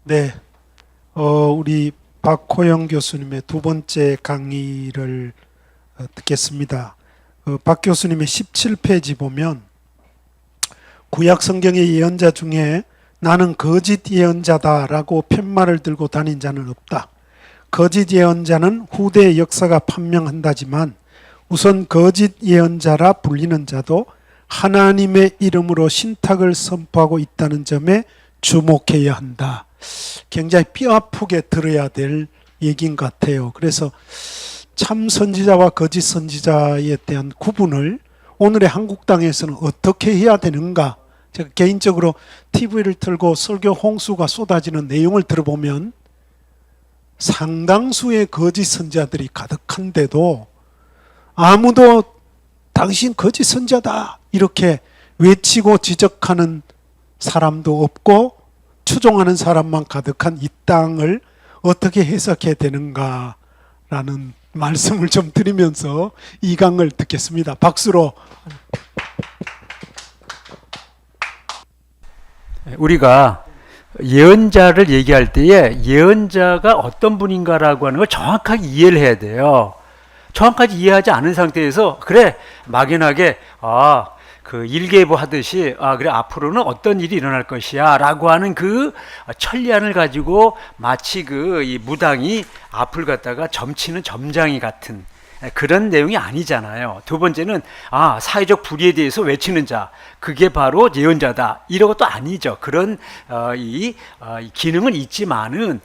네, 우리 박호영 교수님의 두 번째 강의를 듣겠습니다. 박 교수님의 17페이지 보면 구약 성경의 예언자 중에 나는 거짓 예언자다라고 팻말을 들고 다닌 자는 없다. 거짓 예언자는 후대의 역사가 판명한다지만 우선 거짓 예언자라 불리는 자도 하나님의 이름으로 신탁을 선포하고 있다는 점에 주목해야 한다. 굉장히 뼈아프게 들어야 될 얘기인 것 같아요. 그래서 참 선지자와 거짓 선지자에 대한 구분을 오늘의 한국 땅에서는 어떻게 해야 되는가? 제가 개인적으로 TV를 틀고 설교 홍수가 쏟아지는 내용을 들어보면 상당수의 거짓 선지자들이 가득한데도 아무도 당신 거짓 선지자다 이렇게 외치고 지적하는 사람도 없고 추종하는 사람만 가득한 이 땅을 어떻게 해석해야 되는가라는 말씀을 좀 드리면서 이 강을 듣겠습니다. 박수로. 우리가 예언자를 얘기할 때에 예언자가 어떤 분인가라고 하는 걸 정확하게 이해를 해야 돼요. 정확하게 이해하지 않은 상태에서 그래 막연하게 그 일기예보 하듯이 그래 앞으로는 어떤 일이 일어날 것이야 라고 하는 그 천리안을 가지고 마치 그 이 무당이 앞을 갖다가 점치는 점장이 같은 그런 내용이 아니잖아요. 두 번째는 사회적 불의에 대해서 외치는 자 그게 바로 예언자다 이런 것도 아니죠. 그런 이 기능은 있지만은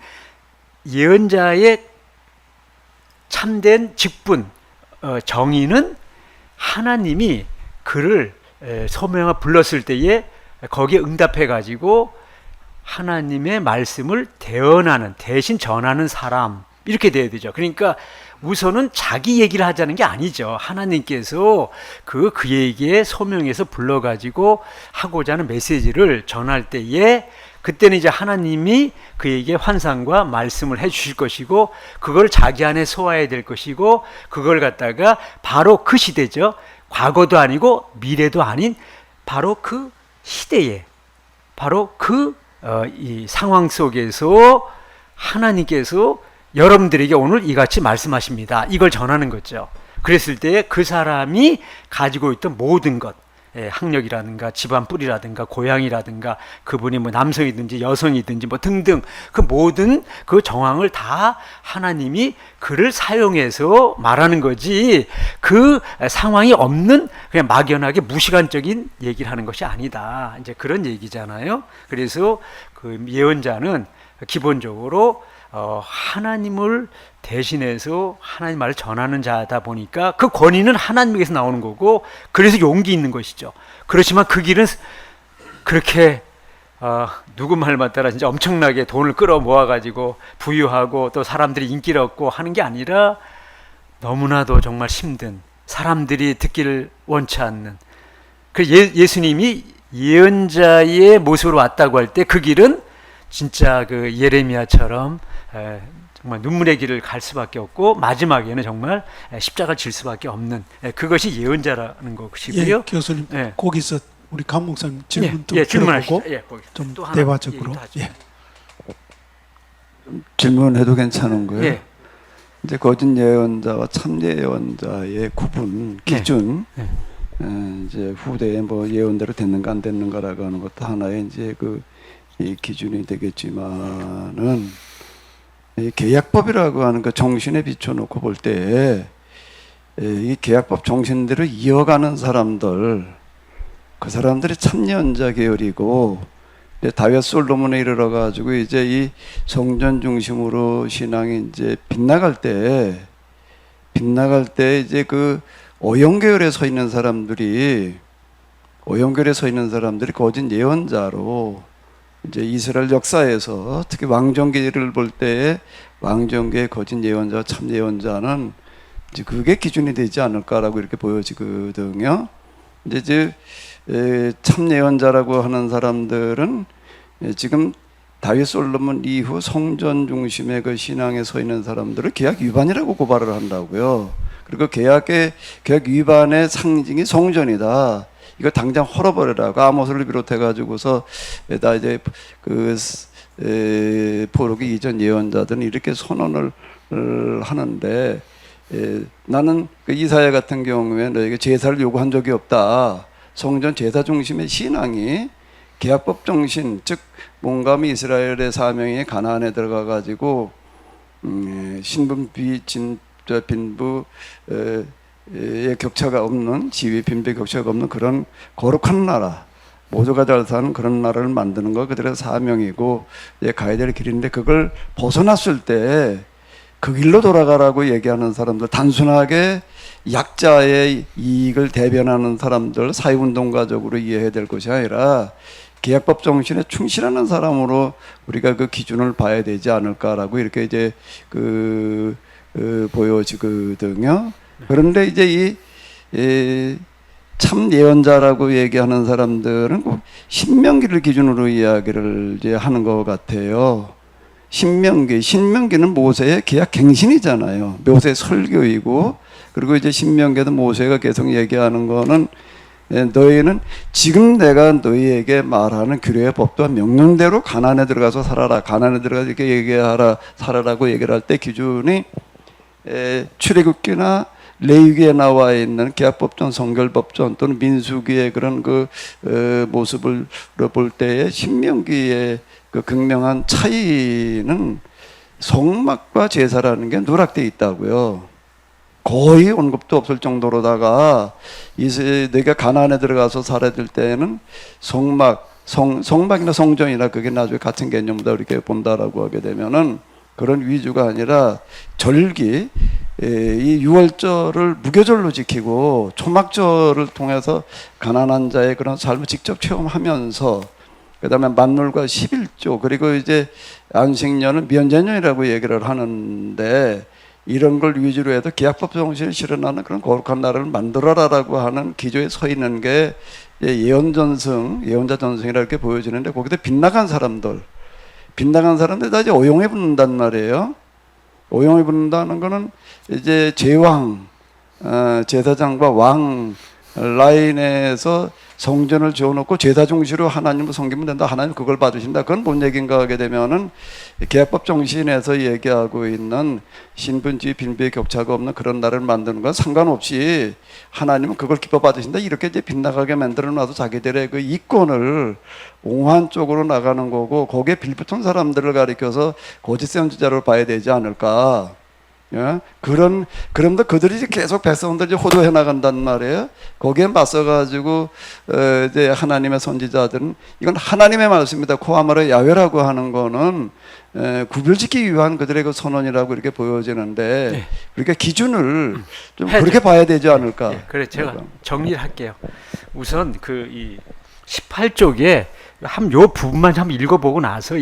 예언자의 참된 직분 정의는 하나님이 그를 소명을 불렀을 때에 거기에 응답해 가지고 하나님의 말씀을 대언하는 대신 전하는 사람 이렇게 돼야 되죠. 그러니까 우선은 자기 얘기를 하자는 게 아니죠. 하나님께서 그에게 소명해서 불러가지고 하고자 하는 메시지를 전할 때에 그때는 이제 하나님이 그에게 환상과 말씀을 해 주실 것이고 그걸 자기 안에 소화해야 될 것이고 그걸 갖다가 바로 그 시대죠. 과거도 아니고 미래도 아닌 바로 그 시대에 바로 이 상황 속에서 하나님께서 여러분들에게 오늘 이같이 말씀하십니다. 이걸 전하는 거죠. 그랬을 때 그 사람이 가지고 있던 모든 것, 학력이라든가 집안 뿌리라든가 고향이라든가 그분이 뭐 남성이든지 여성이든지 뭐 등등 그 모든 그 정황을 다 하나님이 그를 사용해서 말하는 거지 그 상황이 없는 그냥 막연하게 무시간적인 얘기를 하는 것이 아니다. 이제 그런 얘기잖아요. 그래서 그 예언자는 기본적으로 하나님을 대신해서 하나님 말을 전하는 자다 보니까 그 권위는 하나님에게서 나오는 거고 그래서 용기 있는 것이죠. 그렇지만 그 길은 그렇게 누구 말만 따라 진짜 엄청나게 돈을 끌어 모아가지고 부유하고 또 사람들이 인기를 얻고 하는 게 아니라 너무나도 정말 힘든 사람들이 듣기를 원치 않는 그 예수님이 예언자의 모습으로 왔다고 할 때 그 길은 진짜 그 예레미야처럼 정말 눈물의 길을 갈 수밖에 없고 마지막에는 정말 십자가를 질 수밖에 없는 그것이 예언자라는 것이고요. 예, 교수님 거기서 우리 강 목사님 질문 좀 질문하시죠. 좀 대화적으로 질문해도 괜찮은 거예요? 이제 거짓 예언자와 참 예언자의 구분 기준 이제 후대에 뭐 예언대로 됐는가 안 됐는가라고 하는 것도 하나의 이제 이 기준이 되겠지만은 이 계약법이라고 하는 그 정신에 비춰놓고 볼 때 이 계약법 정신대로 이어가는 사람들 그 사람들이 참여연자 계열이고 다윗 솔로몬에 이르러 가지고 이제 이 성전 중심으로 신앙이 이제 빗나갈 때 이제 그 오형계열에 서 있는 사람들이 거짓 예언자로 이제 이스라엘 역사에서 특히 왕정기를 볼 때에 왕정기의 거짓 예언자와 참 예언자는 이제 그게 기준이 되지 않을까라고 이렇게 보여지거든요. 이제 참 예언자라고 하는 사람들은 지금 다윗 솔로몬 이후 성전 중심의 그 신앙에 서 있는 사람들을 계약 위반이라고 고발을 한다고요. 그리고 계약 위반의 상징이 성전이다. 이거 당장 헐어버리라고 아모스를 비롯해 가지고서 다 이제 그 포로기 이전 예언자들은 이렇게 선언을 하는데 나는 그 이사야 같은 경우에 너에게 제사를 요구한 적이 없다. 성전 제사 중심의 신앙이 계약법 정신, 즉 몸감이 이스라엘의 사명이 가나안에 들어가 가지고 신분 빈부의 격차가 없는, 지위 빈부의 격차가 없는 그런 거룩한 나라, 모두가 잘 사는 그런 나라를 만드는 거 그들의 사명이고 가야 될 길인데, 그걸 벗어났을 때 그 길로 돌아가라고 얘기하는 사람들, 단순하게 약자의 이익을 대변하는 사람들, 사회운동가적으로 이해해야 될 것이 아니라 계약법 정신에 충실하는 사람으로 우리가 그 기준을 봐야 되지 않을까라고 이렇게 이제 보여지거든요. 그런데 이제 이 참 예언자라고 얘기하는 사람들은 꼭 신명기를 기준으로 이야기를 이제 하는 것 같아요. 신명기는 모세의 계약 갱신이잖아요. 모세의 설교이고, 그리고 이제 신명기에도 모세가 계속 얘기하는 거는 너희는 지금 내가 너희에게 말하는 규례의 법도와 명령대로 가나안에 들어가서 살아라. 가나안에 들어가서 이렇게 얘기하라, 살아라고 얘기를 할 때 기준이 출애굽기나 레위기에 나와 있는 계약법전, 성결법전 또는 민수기의 그런 그 모습을 볼 때의 신명기의 그 극명한 차이는 성막과 제사라는 게 누락되어 있다고요. 거의 언급도 없을 정도로다가 내가 가나안에 들어가서 살아야 될 때는 성막이나 성전이나 그게 나중에 같은 개념보다 이렇게 본다라고 하게 되면은 그런 위주가 아니라 절기, 이 유월절을 무교절로 지키고 초막절을 통해서 가난한 자의 그런 삶을 직접 체험하면서, 그 다음에 만물과 11조, 그리고 이제 안식년은 면제년이라고 얘기를 하는데, 이런 걸 위주로 해서 계약법 정신을 실현하는 그런 거룩한 나라를 만들어라라고 하는 기조에 서 있는 게 예언자 전승이라 이렇게 보여지는데, 거기서 빗나간 사람들 다 이제 오용해 붙는단 말이에요. 오용해 붙는다는 거는 이제 제왕, 제사장과 왕 라인에서 성전을 지어놓고 제사 중시로 하나님을 섬기면 된다. 하나님 그걸 받으신다. 그건 뭔 얘기인가 하게 되면은 계약법 정신에서 얘기하고 있는 신분지 빈부의 격차가 없는 그런 나라를 만드는 건 상관없이 하나님은 그걸 기뻐 받으신다. 이렇게 이제 빗나가게 만들어 놔서 자기들의 그 이권을 옹호한 쪽으로 나가는 거고, 거기에 빌붙은 사람들을 가리켜서 거짓 선지자로 봐야 되지 않을까. 예? 그런데 그들이 계속 백성들이 호도해 나간단 말이에요. 거기에 맞서가지고, 이제 하나님의 선지자들은 이건 하나님의 말씀입니다. 코아마르 야훼라고 하는 거는, 구별짓기 위한 그들의 그 선언이라고 이렇게 보여지는데, 네. 그러니까 기준을 좀 그렇게 봐야 되지 않을까. 네, 그래, 제가 정리를 할게요. 우선 이 18쪽에 요 부분만 한번 읽어보고 나서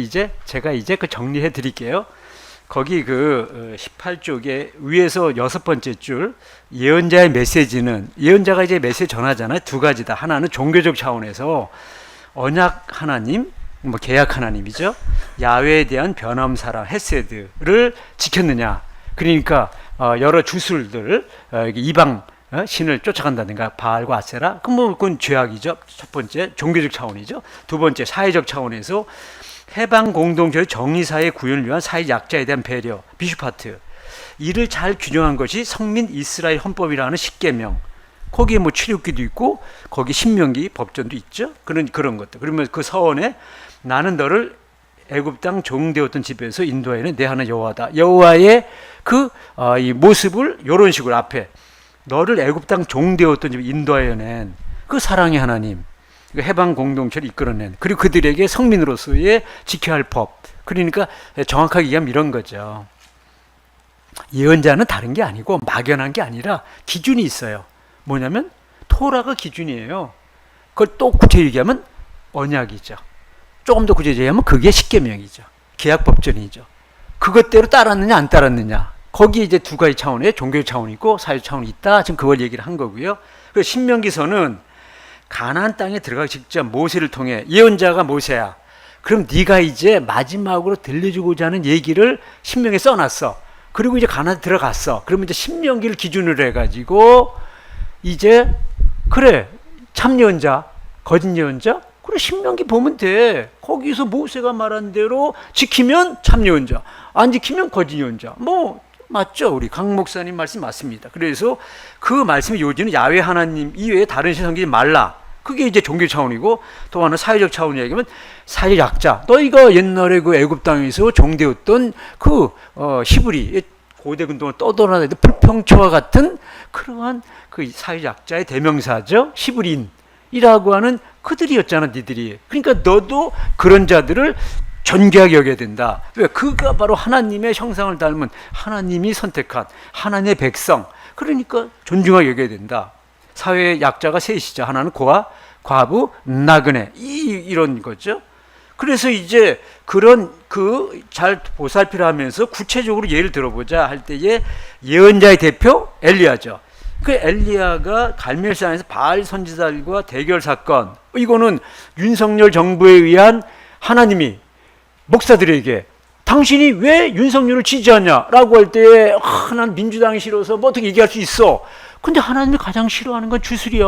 제가 그 정리해 드릴게요. 거기 18쪽에 위에서 6번째 줄, 예언자의 메시지는, 예언자가 이제 메시지 전하잖아요. 두 가지다. 하나는 종교적 차원에서 언약 하나님, 계약 하나님이죠. 야훼에 대한 변함 사랑, 헤세드를 지켰느냐. 그러니까 여러 주술들, 이방 신을 쫓아간다든가 바알과 아세라, 그건 죄악이죠. 첫 번째 종교적 차원이죠. 두 번째 사회적 차원에서 해방 공동체의 정의사회 구현을 위한 사회 약자에 대한 배려, 비슈파트, 이를 잘 균형한 것이 성민 이스라엘 헌법이라는 십계명. 거기에 출애굽기도 있고 거기 신명기 법전도 있죠. 그런 것들. 그러면 그 서원에 나는 너를 애굽 땅 종되었던 집에서 인도하여는 내 하나님 여호와다. 여호와의 이 모습을 이런 식으로 앞에 너를 애굽 땅 종되었던 집에 인도하여낸 그 사랑의 하나님. 해방 공동체를 이끌어낸, 그리고 그들에게 성민으로서의 지켜야 할 법. 그러니까 정확하게 얘기하면 이런 거죠. 예언자는 다른 게 아니고 막연한 게 아니라 기준이 있어요. 뭐냐면 토라가 기준이에요. 그걸 또 구체적으로 얘기하면 언약이죠. 조금 더 구체적으로 얘기하면 그게 십계명이죠. 계약법전이죠. 그것대로 따랐느냐 안 따랐느냐. 거기에 이제 두 가지 차원의 종교적 차원이 있고 사회적 차원이 있다. 지금 그걸 얘기를 한 거고요. 그리고 신명기서는 가나안 땅에 들어가기 직전 모세를 통해, 예언자가 모세야. 그럼 네가 이제 마지막으로 들려주고자 하는 얘기를 신명에 써놨어. 그리고 이제 가나안 들어갔어. 그러면 이제 신명기를 기준으로 해가지고 이제 그래 참 예언자, 거짓 예언자, 그래 신명기 보면 돼. 거기서 모세가 말한 대로 지키면 참 예언자, 안 지키면 거짓 예언자. 뭐 맞죠? 우리 강 목사님 말씀 맞습니다. 그래서 그 말씀의 요지는 야훼 하나님 이외에 다른 신 섬기지 말라. 그게 이제 종교 차원이고, 또 하나 사회적 차원이 얘기하면 사회 약자. 너희가 옛날에 그 애굽 땅에서 종되었던 그 히브리 고대 근동을 떠돌아다니던 불평초와 같은 그러한 그 사회 약자의 대명사죠. 히브리인이라고 하는 그들이었잖아, 니들이. 그러니까 너도 그런 자들을 존귀하게 여겨야 된다. 왜? 그가 바로 하나님의 형상을 닮은 하나님이 선택한 하나님의 백성. 그러니까 존중하게 여겨야 된다. 사회의 약자가 셋이죠. 하나는 고아, 과부, 나그네. 이런 거죠. 그래서 이제 그런 잘 보살피라 하면서 구체적으로 예를 들어보자 할 때에 예언자의 대표 엘리야죠. 그 엘리야가 갈멜산에서 바알 선지자들과 대결 사건, 이거는 윤석열 정부에 의한 하나님이 목사들에게 당신이 왜 윤석열을 지지하냐라고 할 때에 난 민주당이 싫어서 뭐 어떻게 얘기할 수 있어. 근데 하나님이 가장 싫어하는 건 주술이야.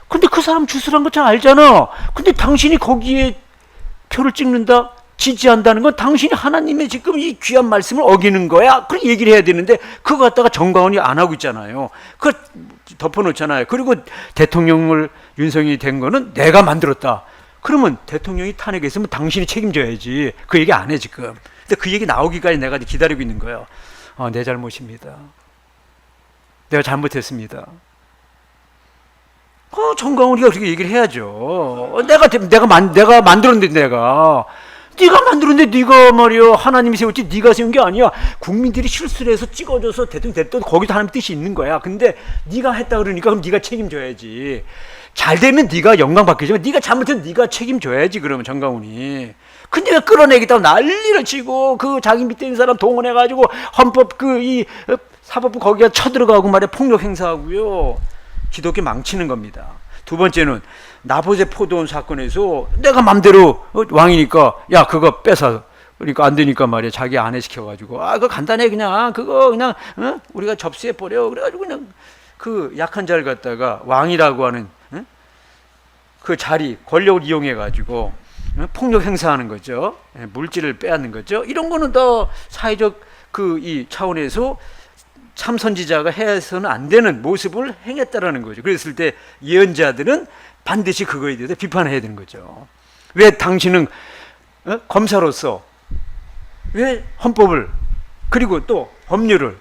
근데 그 사람 주술한 거 잘 알잖아. 근데 당신이 거기에 표를 찍는다, 지지한다는 건 당신이 하나님의 지금 이 귀한 말씀을 어기는 거야. 그렇게 얘기를 해야 되는데 그거 갖다가 정광훈이 안 하고 있잖아요. 그거 덮어놓잖아요. 그리고 대통령을 윤석열이 된 거는 내가 만들었다. 그러면 대통령이 탄핵했으면 당신이 책임져야지. 그 얘기 안 해 지금. 근데 그 얘기 나오기까지 내가 기다리고 있는 거예요. 내 잘못입니다. 내가 잘못했습니다. 정광훈이가 그렇게 얘기를 해야죠. 내가 만들었는데 네가 만들었는데 네가 말이야 하나님이 세웠지 네가 세운 게 아니야. 국민들이 실수를 해서 찍어줘서 대통령 됐던 거기도 하나님 뜻이 있는 거야. 근데 네가 했다 그러니까 그럼 네가 책임져야지. 잘 되면 네가 영광 받겠지만 네가 잘못하면 네가 책임져야지. 그러면 정광훈이. 근데 왜 끌어내겠다고 난리를 치고 그 자기 밑에 있는 사람 동원해가지고 헌법 사법부 거기가 쳐들어가고 말이야 폭력 행사하고요. 기독교 망치는 겁니다. 두 번째는 나보세 포도원 사건에서 내가 맘대로 왕이니까 야 그거 뺏어. 그러니까 안 되니까 말이야 자기 아내 시켜가지고 그거 간단해 그냥 그거 그냥 우리가 접수해 버려. 그래가지고 그냥 그 약한 자를 갖다가 왕이라고 하는 그 자리 권력을 이용해가지고 폭력 행사하는 거죠. 물질을 빼앗는 거죠. 이런 거는 더 사회적 이 차원에서 참선지자가 해서는 안 되는 모습을 행했다라는 거죠. 그랬을 때 예언자들은 반드시 그거에 대해서 비판을 해야 되는 거죠. 왜 당신은 검사로서 왜 헌법을 그리고 또 법률을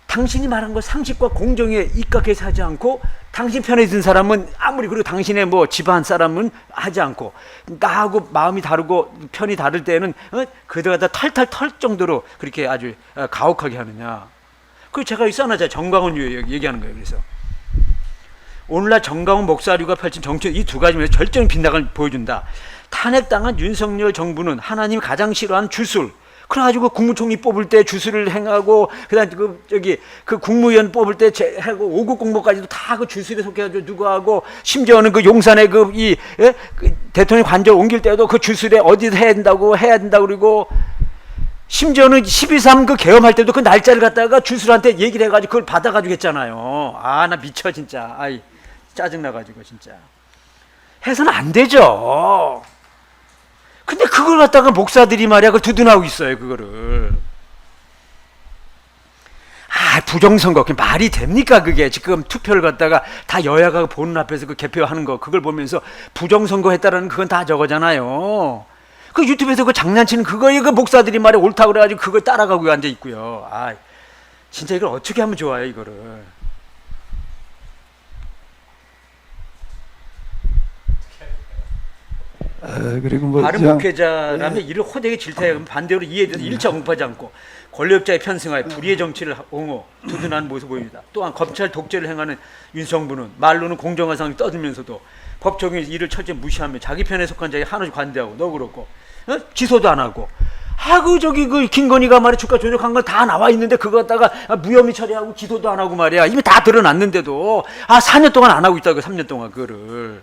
당신이 말한 거 상식과 공정에 입각해서 하지 않고 당신 편에 든 사람은 아무리 그리고 당신의 뭐 집안 사람은 하지 않고 나하고 마음이 다르고 편이 다를 때는 그들가 탈탈 털 정도로 그렇게 아주 가혹하게 하느냐. 그 제가 써놨잖아요. 정광훈 얘기하는 거예요. 그래서 오늘날 정광훈 목사류가 펼친 정치 이 두 가지면서 절대적인 빗나감을 보여준다. 탄핵당한 윤석열 정부는 하나님이 가장 싫어하는 주술. 그래가지고 국무총리 뽑을 때 주술을 행하고 그다음 그 국무위원 뽑을 때 하고 5급 공모까지도 다 그 주술에 속해가지고 누구 하고 심지어는 그 용산에 그 대통령 관저 옮길 때도 그 주술에 어디서 해야 된다고 그리고 심지어는 12.3 그 계엄할 때도 그 날짜를 갖다가 주술한테 얘기를 해가지고 그걸 받아가지고 했잖아요. 나 미쳐 진짜. 짜증나가지고 진짜. 해서는 안 되죠. 근데 그걸 갖다가 목사들이 말이야 그걸 두둔하고 있어요. 그거를. 부정선거 그게 말이 됩니까? 그게 지금 투표를 갖다가 다 여야가 보는 앞에서 그 개표하는 거 그걸 보면서 부정선거 했다라는 그건 다 저거잖아요. 그 유튜브에서 그 장난치는 그거에 그 목사들이 말이야 옳다고 그래가지고 그걸 따라가고 앉아 있고요. 진짜 이걸 어떻게 하면 좋아요 이거를. 그리고 뭐 바른 목회자라면 이를 호되게 질타하고 반대로 이에 대해서 일차 언급하지 않고 권력자의 편승하에 불의의 정치를 옹호 두둔하는 모습을 보입니다. 또한 검찰 독재를 행하는 윤정부는 말로는 공정한 상을 떠들면서도 법 적용에서 이를 철저히 무시하며 자기 편에 속한 자에게 한없이 관대하고 너 그렇고 기소도 안 하고 그 김건희가 말이야 주가 조작한 건 다 나와 있는데 그거 갖다가 무혐의 처리하고 기소도 안 하고 말이야 이미 다 드러났는데도 4년 동안 안 하고 있다고 3년 동안 그거를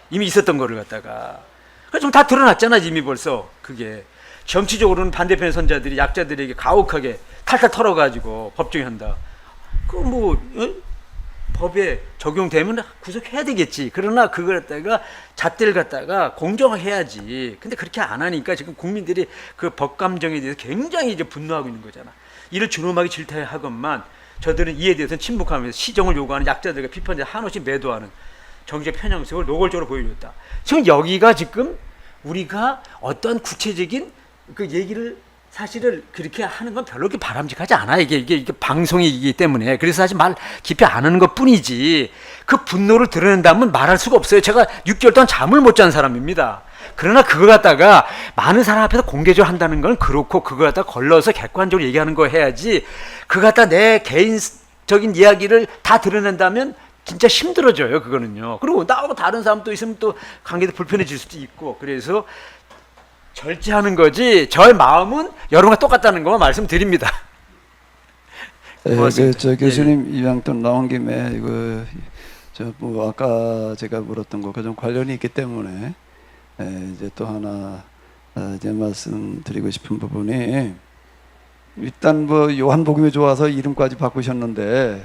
이미 있었던 거를 갖다가 그래서 좀 다 드러났잖아 이미 벌써. 그게 정치적으로는 반대편 선자들이 약자들에게 가혹하게 탈탈 털어가지고 법정에 한다. 법에 적용되면 구속해야 되겠지. 그러나 그걸 갖다가 잣대를 갖다가 공정하게 해야지. 근데 그렇게 안 하니까 지금 국민들이 그 법 감정에 대해서 굉장히 이제 분노하고 있는 거잖아. 이를 준엄하게 질타하건만 저들은 이에 대해서는 침묵하면서 시정을 요구하는 약자들과 비판자 한없이 매도하는 정치적 편향성을 노골적으로 보여줬다. 지금 여기가 지금 우리가 어떤 구체적인 그 얘기를 사실을 그렇게 하는 건 별로 그렇게 바람직하지 않아. 이게 방송이기 때문에. 그래서 사실 말 깊이 안 하는 것 뿐이지. 그 분노를 드러낸다면 말할 수가 없어요. 제가 6개월 동안 잠을 못 잔 사람입니다. 그러나 그거 갖다가 많은 사람 앞에서 공개적으로 한다는 건 그렇고, 그거 갖다가 걸러서 객관적으로 얘기하는 거 해야지. 그거 갖다 내 개인적인 이야기를 다 드러낸다면 진짜 힘들어져요. 그거는요. 그리고 나하고 다른 사람도 있으면 또 관계도 불편해질 수도 있고. 그래서 절제하는 거지, 저의 마음은 여러분과 똑같다는 거 말씀드립니다. 저 교수님 이왕 또 나온 김에 이거 뭐 아까 제가 물었던 것과 좀 관련이 있기 때문에 이제 또 하나 이제 말씀드리고 싶은 부분이, 일단 뭐 요한복음이 좋아서 이름까지 바꾸셨는데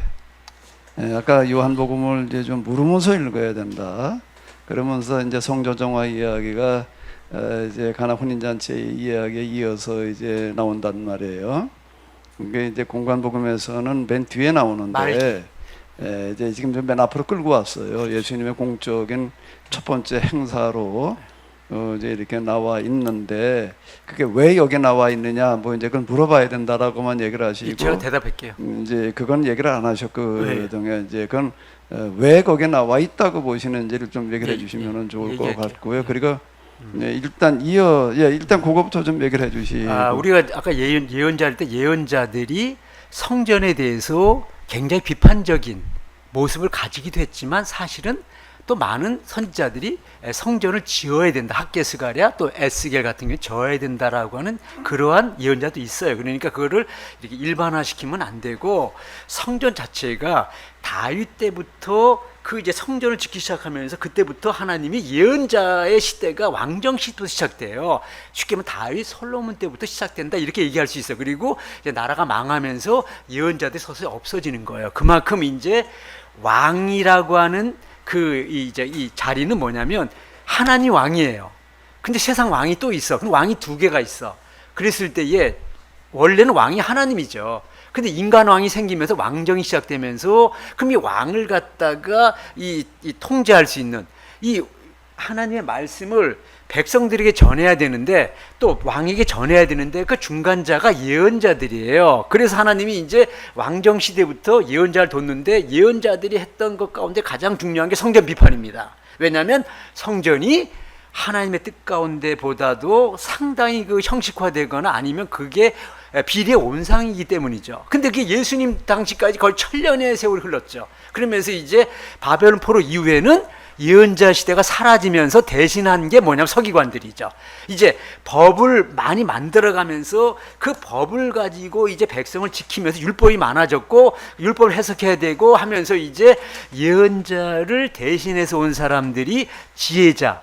아까 요한복음을 이제 좀 물으면서 읽어야 된다. 그러면서 이제 성조정화 이야기가 이제 가나 혼인잔치의 이야기에 이어서 이제 나온단 말이에요. 이게 이제 공관복음에서는 맨 뒤에 나오는데 이제 지금 좀 맨 앞으로 끌고 왔어요. 예수님의 공적인 첫 번째 행사로 이제 이렇게 나와 있는데, 그게 왜 여기 나와 있느냐, 뭐 이제 그걸 물어봐야 된다라고만 얘기를 하시고, 제가 대답할게요. 이제 그건 얘기를 안 하셨거든요. 이제 그건 왜 거기에 나와 있다고 보시는지를 좀 얘기를 해주시면 좋을 것 같고요. 그리고 일단 일단 그거부터 좀 얘기를 해주시고. 우리가 아까 예언자 할 때 예언자들이 성전에 대해서 굉장히 비판적인 모습을 가지기도 했지만, 사실은 또 많은 선지자들이 성전을 지어야 된다, 학개스가랴 또 에스겔 같은 경우 지어야 된다라고 하는 그러한 예언자도 있어요. 그러니까 그거를 이렇게 일반화시키면 안 되고, 성전 자체가 다윗 때부터 그 이제 성전을 짓기 시작하면서 그때부터 하나님이 예언자의 시대가 왕정 시대부터 시작돼요. 쉽게 말하면 다윗 솔로몬 때부터 시작된다, 이렇게 얘기할 수 있어요. 그리고 이제 나라가 망하면서 예언자들이 서서히 없어지는 거예요. 그만큼 이제 왕이라고 하는 이 자리는 뭐냐면 하나님 왕이에요. 근데 세상 왕이 또 있어. 그럼 왕이 두 개가 있어. 그랬을 때에 원래는 왕이 하나님이죠. 근데 인간 왕이 생기면서 왕정이 시작되면서, 그럼 이 왕을 갖다가 이 통제할 수 있는 이 하나님의 말씀을 백성들에게 전해야 되는데, 또 왕에게 전해야 되는데, 그 중간자가 예언자들이에요. 그래서 하나님이 이제 왕정 시대부터 예언자를 뒀는데, 예언자들이 했던 것 가운데 가장 중요한 게 성전 비판입니다. 왜냐하면 성전이 하나님의 뜻 가운데 보다도 상당히 그 형식화되거나 아니면 그게 비리의 온상이기 때문이죠. 근데 그게 예수님 당시까지 거의 1000년의 세월이 흘렀죠. 그러면서 이제 바벨론 포로 이후에는 예언자 시대가 사라지면서 대신한 게 뭐냐면 서기관들이죠. 이제 법을 많이 만들어가면서 그 법을 가지고 이제 백성을 지키면서 율법이 많아졌고, 율법을 해석해야 되고 하면서 이제 예언자를 대신해서 온 사람들이 지혜자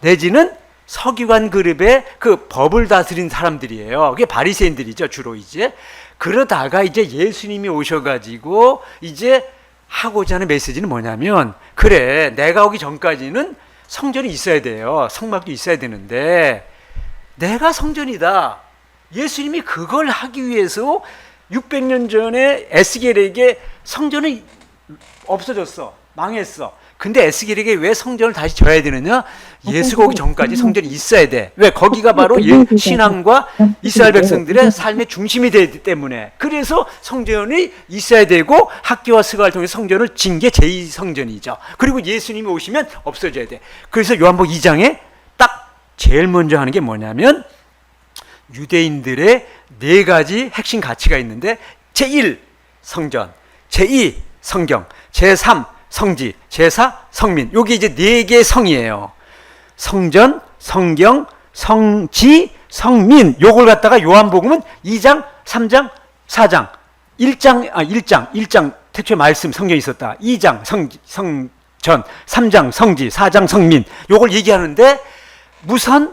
내지는 서기관 그룹의 그 법을 다스린 사람들이에요. 그게 바리새인들이죠, 주로. 이제 그러다가 이제 예수님이 오셔가지고 이제 하고자 하는 메시지는 뭐냐면, 그래, 내가 오기 전까지는 성전이 있어야 돼요. 성막도 있어야 되는데 내가 성전이다. 예수님이 그걸 하기 위해서 600년 전에 에스겔에게 성전이 없어졌어, 망했어. 근데 에스겔에게 왜 성전을 다시 져야 되느냐? 예수가 오기 전까지 성전이 있어야 돼. 왜? 거기가 바로 신앙과 이스라엘 백성들의 삶의 중심이 되기 때문에. 그래서 성전이 있어야 되고, 학교와 스가를 통해서 성전을 진 게 제2성전이죠. 그리고 예수님이 오시면 없어져야 돼. 그래서 요한복음 2장에 딱 제일 먼저 하는 게 뭐냐면, 유대인들의 4가지 핵심 가치가 있는데, 제1 성전, 제2 성경, 제3 성지, 제사, 성민. 여기 이제 4개의 성이에요. 성전, 성경, 성지, 성민. 요걸 갖다가 요한복음은 2장, 3장, 4장, 1장 태초에 말씀 성경이 있었다. 2장 성전, 3장 성지, 4장 성민. 요걸 얘기하는데, 우선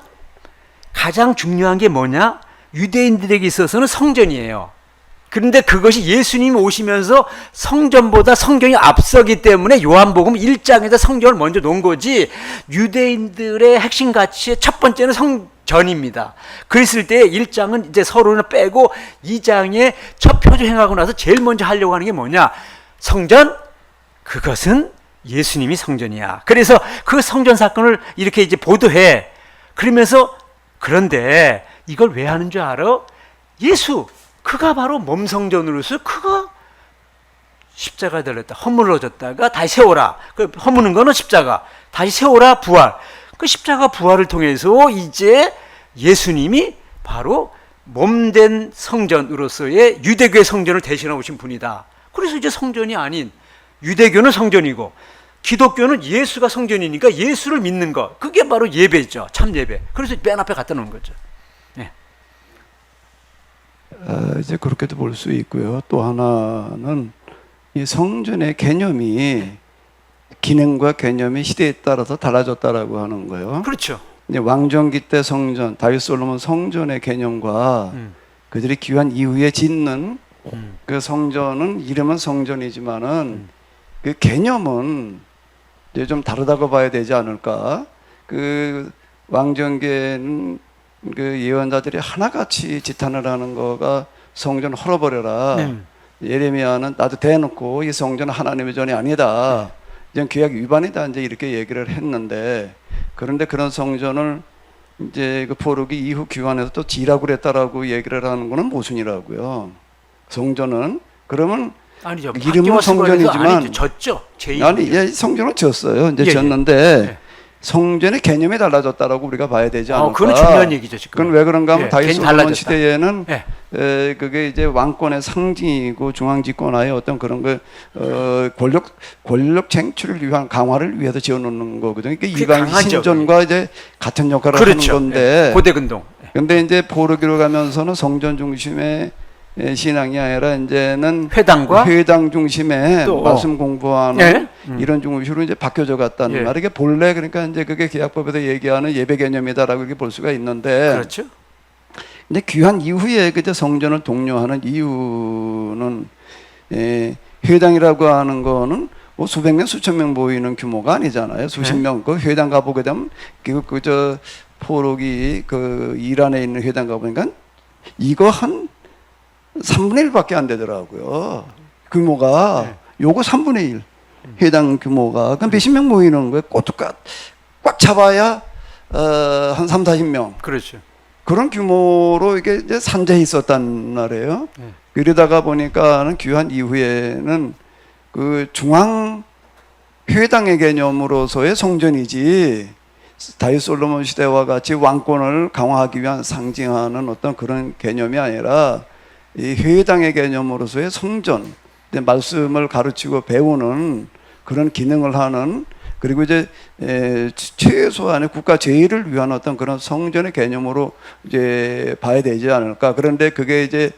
가장 중요한 게 뭐냐? 유대인들에게 있어서는 성전이에요. 그런데 그것이 예수님이 오시면서 성전보다 성경이 앞서기 때문에 요한복음 1장에서 성경을 먼저 놓은 거지, 유대인들의 핵심 가치의 첫 번째는 성전입니다. 그랬을 때 1장은 이제 서로는 빼고 2장에 첫 표주 행하고 나서 제일 먼저 하려고 하는 게 뭐냐? 성전, 그것은 예수님이 성전이야. 그래서 그 성전 사건을 이렇게 이제 보도해. 그러면서, 그런데 이걸 왜 하는 줄 알아? 예수, 그가 바로 몸 성전으로서 그가 십자가에 달렸다, 허물어졌다가 다시 세워라. 그 허무는 거는 십자가, 다시 세워라, 부활. 그 십자가 부활을 통해서 이제 예수님이 바로 몸된 성전으로서의 유대교의 성전을 대신하고 오신 분이다. 그래서 이제 성전이 아닌, 유대교는 성전이고 기독교는 예수가 성전이니까 예수를 믿는 것, 그게 바로 예배죠. 참 예배. 그래서 맨 앞에 갖다 놓은 거죠. 예. 이제 그렇게도 볼 수 있고요. 또 하나는 이 성전의 개념이, 기능과 개념이 시대에 따라서 달라졌다라고 하는 거예요. 그렇죠. 이제 왕정기 때 성전, 다윗 솔로몬 성전의 개념과 그들이 귀환 이후에 짓는 그 성전은 이름은 성전이지만은 그 개념은 이제 좀 다르다고 봐야 되지 않을까. 그 왕정기에는 그 예언자들이 하나같이 지탄을 하는 거가 성전 헐어버려라. 예레미야는 나도 대놓고 이 성전은 하나님의 전이 아니다. 이제 규약 위반이다. 이제 이렇게 얘기를 했는데, 그런데 그런 성전을 이제 그 포로기 이후 귀환해서 또 지라고 그랬다라고 얘기를 하는 거는 모순이라고요. 성전은 그러면 아니죠. 이름은 성전이지만 졌죠. 아니, 예, 성전은 졌어요. 이제 졌는데 성전의 개념이 달라졌다라고 우리가 봐야 되지 않을까? 그건 중요한 얘기죠, 지금. 그건 왜 그런가 하면 다윗 솔로몬 달라졌다. 시대에는 그게 이제 왕권의 상징이고 중앙집권화의 어떤 그런 거 권력 쟁취를 위한 강화를 위해서 지어놓는 거거든요. 그러니까 이방 신전과 이제 같은 역할을 하는 건데. 고대 근동. 근데 이제 포로기로 가면서는 성전 중심의 신앙이 아니라 이제는 회당과 회당 중심의 또, 말씀 공부하는 네? 이런 중심으로 이제 바뀌어져 갔다는 예. 말. 이게 본래 그러니까 이제 그게 계약법에서 얘기하는 예배 개념이다라고 이렇게 볼 수가 있는데. 그렇죠. 근데 귀환 이후에 그저 성전을 독려하는 이유는 회당이라고 하는 거는 뭐 수백 명 수천 명 모이는 규모가 아니잖아요. 수십 명. 그 회당 가보게 되면 그저 포로기 그 이란에 있는 회당 가보니까 이거 한 3분의 1밖에 안 되더라고요. 규모가. 요거 3분의 1. 회당 규모가. 그럼 몇십 명 모이는 거예요. 꽉 잡아야 한 3, 40명. 그렇죠. 그런 규모로 이게 이제 산재해 있었단 말이에요. 그러다가 보니까는 귀환 이후에는 그 중앙 회당의 개념으로서의 성전이지, 다윗 솔로몬 시대와 같이 왕권을 강화하기 위한 상징하는 어떤 그런 개념이 아니라 이 회당의 개념으로서의 성전, 말씀을 가르치고 배우는 그런 기능을 하는, 그리고 이제 최소한의 국가 제의를 위한 어떤 그런 성전의 개념으로 이제 봐야 되지 않을까. 그런데 그게 이제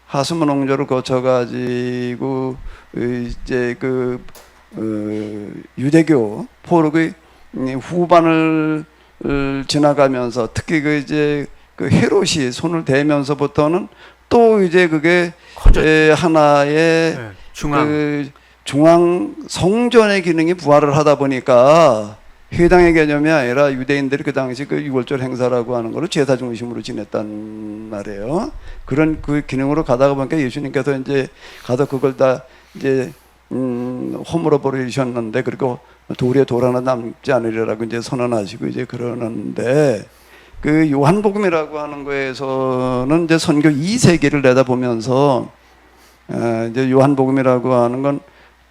하스모 농조를 거쳐가지고 이제 그 유대교 포로기 후반을 지나가면서 특히 그 이제 그 헤롯이 손을 대면서부터는 또 이제 그게 하나의 중앙 성전의 기능이 부활을 하다 보니까 회당의 개념이 아니라 유대인들이 그 당시 그 유월절 행사라고 하는 거를 제사 중심으로 지냈단 말이에요. 그런 그 기능으로 가다가 보니까 예수님께서 이제 가서 그걸 다 이제 허물어 버리셨는데, 그리고 돌에 돌 하나 남지 않으리라고 이제 선언하시고 이제 그러는데, 그 요한복음이라고 하는 거에서는 이제 선교 2세기를 내다보면서 이제 요한복음이라고 하는 건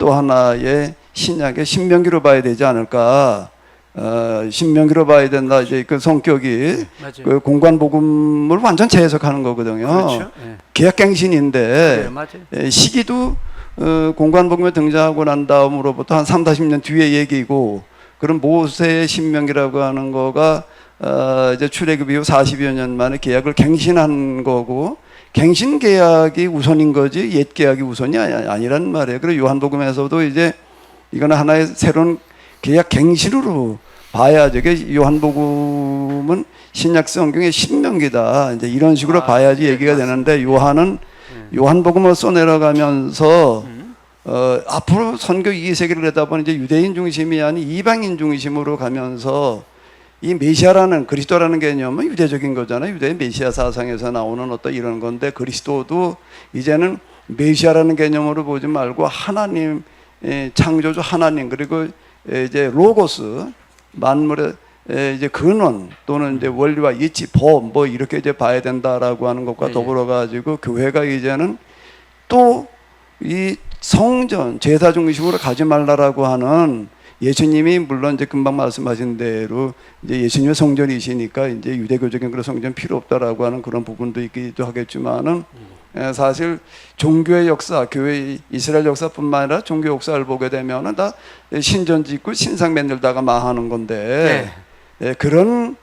또 하나의 신약의 신명기로 봐야 되지 않을까. 신명기로 봐야 된다. 이제 그 성격이 그 공관복음을 완전 재해석하는 거거든요. 그렇죠. 계약갱신인데 시기도 공관복음에 등장하고 난 다음으로부터 한 3, 40년 뒤의 얘기고, 그럼 모세의 신명기라고 하는 거가 이제 출애굽 이후 40여 년 만에 계약을 갱신한 거고, 갱신 계약이 우선인 거지 옛 계약이 우선이 아니란 말이에요. 그리고 요한복음에서도 이제 이거는 하나의 새로운 계약 갱신으로 봐야죠. 요한복음은 신약 성경의 신명기다. 이제 이런 식으로 봐야지 얘기가 되는데, 요한은 요한복음을 써내려가면서 앞으로 선교 2세기를 내다보는 이제 유대인 중심이 아닌 이방인 중심으로 가면서 이 메시아라는 그리스도라는 개념은 유대적인 거잖아요. 유대의 메시아 사상에서 나오는 어떤 이런 건데 그리스도도 이제는 메시아라는 개념으로 보지 말고 하나님, 창조주 하나님, 그리고 이제 로고스, 만물의 이제 근원 또는 이제 원리와 이치, 법 뭐 이렇게 이제 봐야 된다라고 하는 것과 더불어 가지고 교회가 이제는 또 이 성전 제사 중심으로 가지 말라라고 하는, 예수님이 물론 이제 금방 말씀하신 대로 이제 예수님의 성전이시니까 이제 유대교적인 그런 성전 필요 없다라고 하는 그런 부분도 있기도 하겠지만은 사실 종교의 역사, 교회 이스라엘 역사뿐만 아니라 종교 역사를 보게 되면은 다 신전 짓고 신상 만들다가 망하는 건데 그런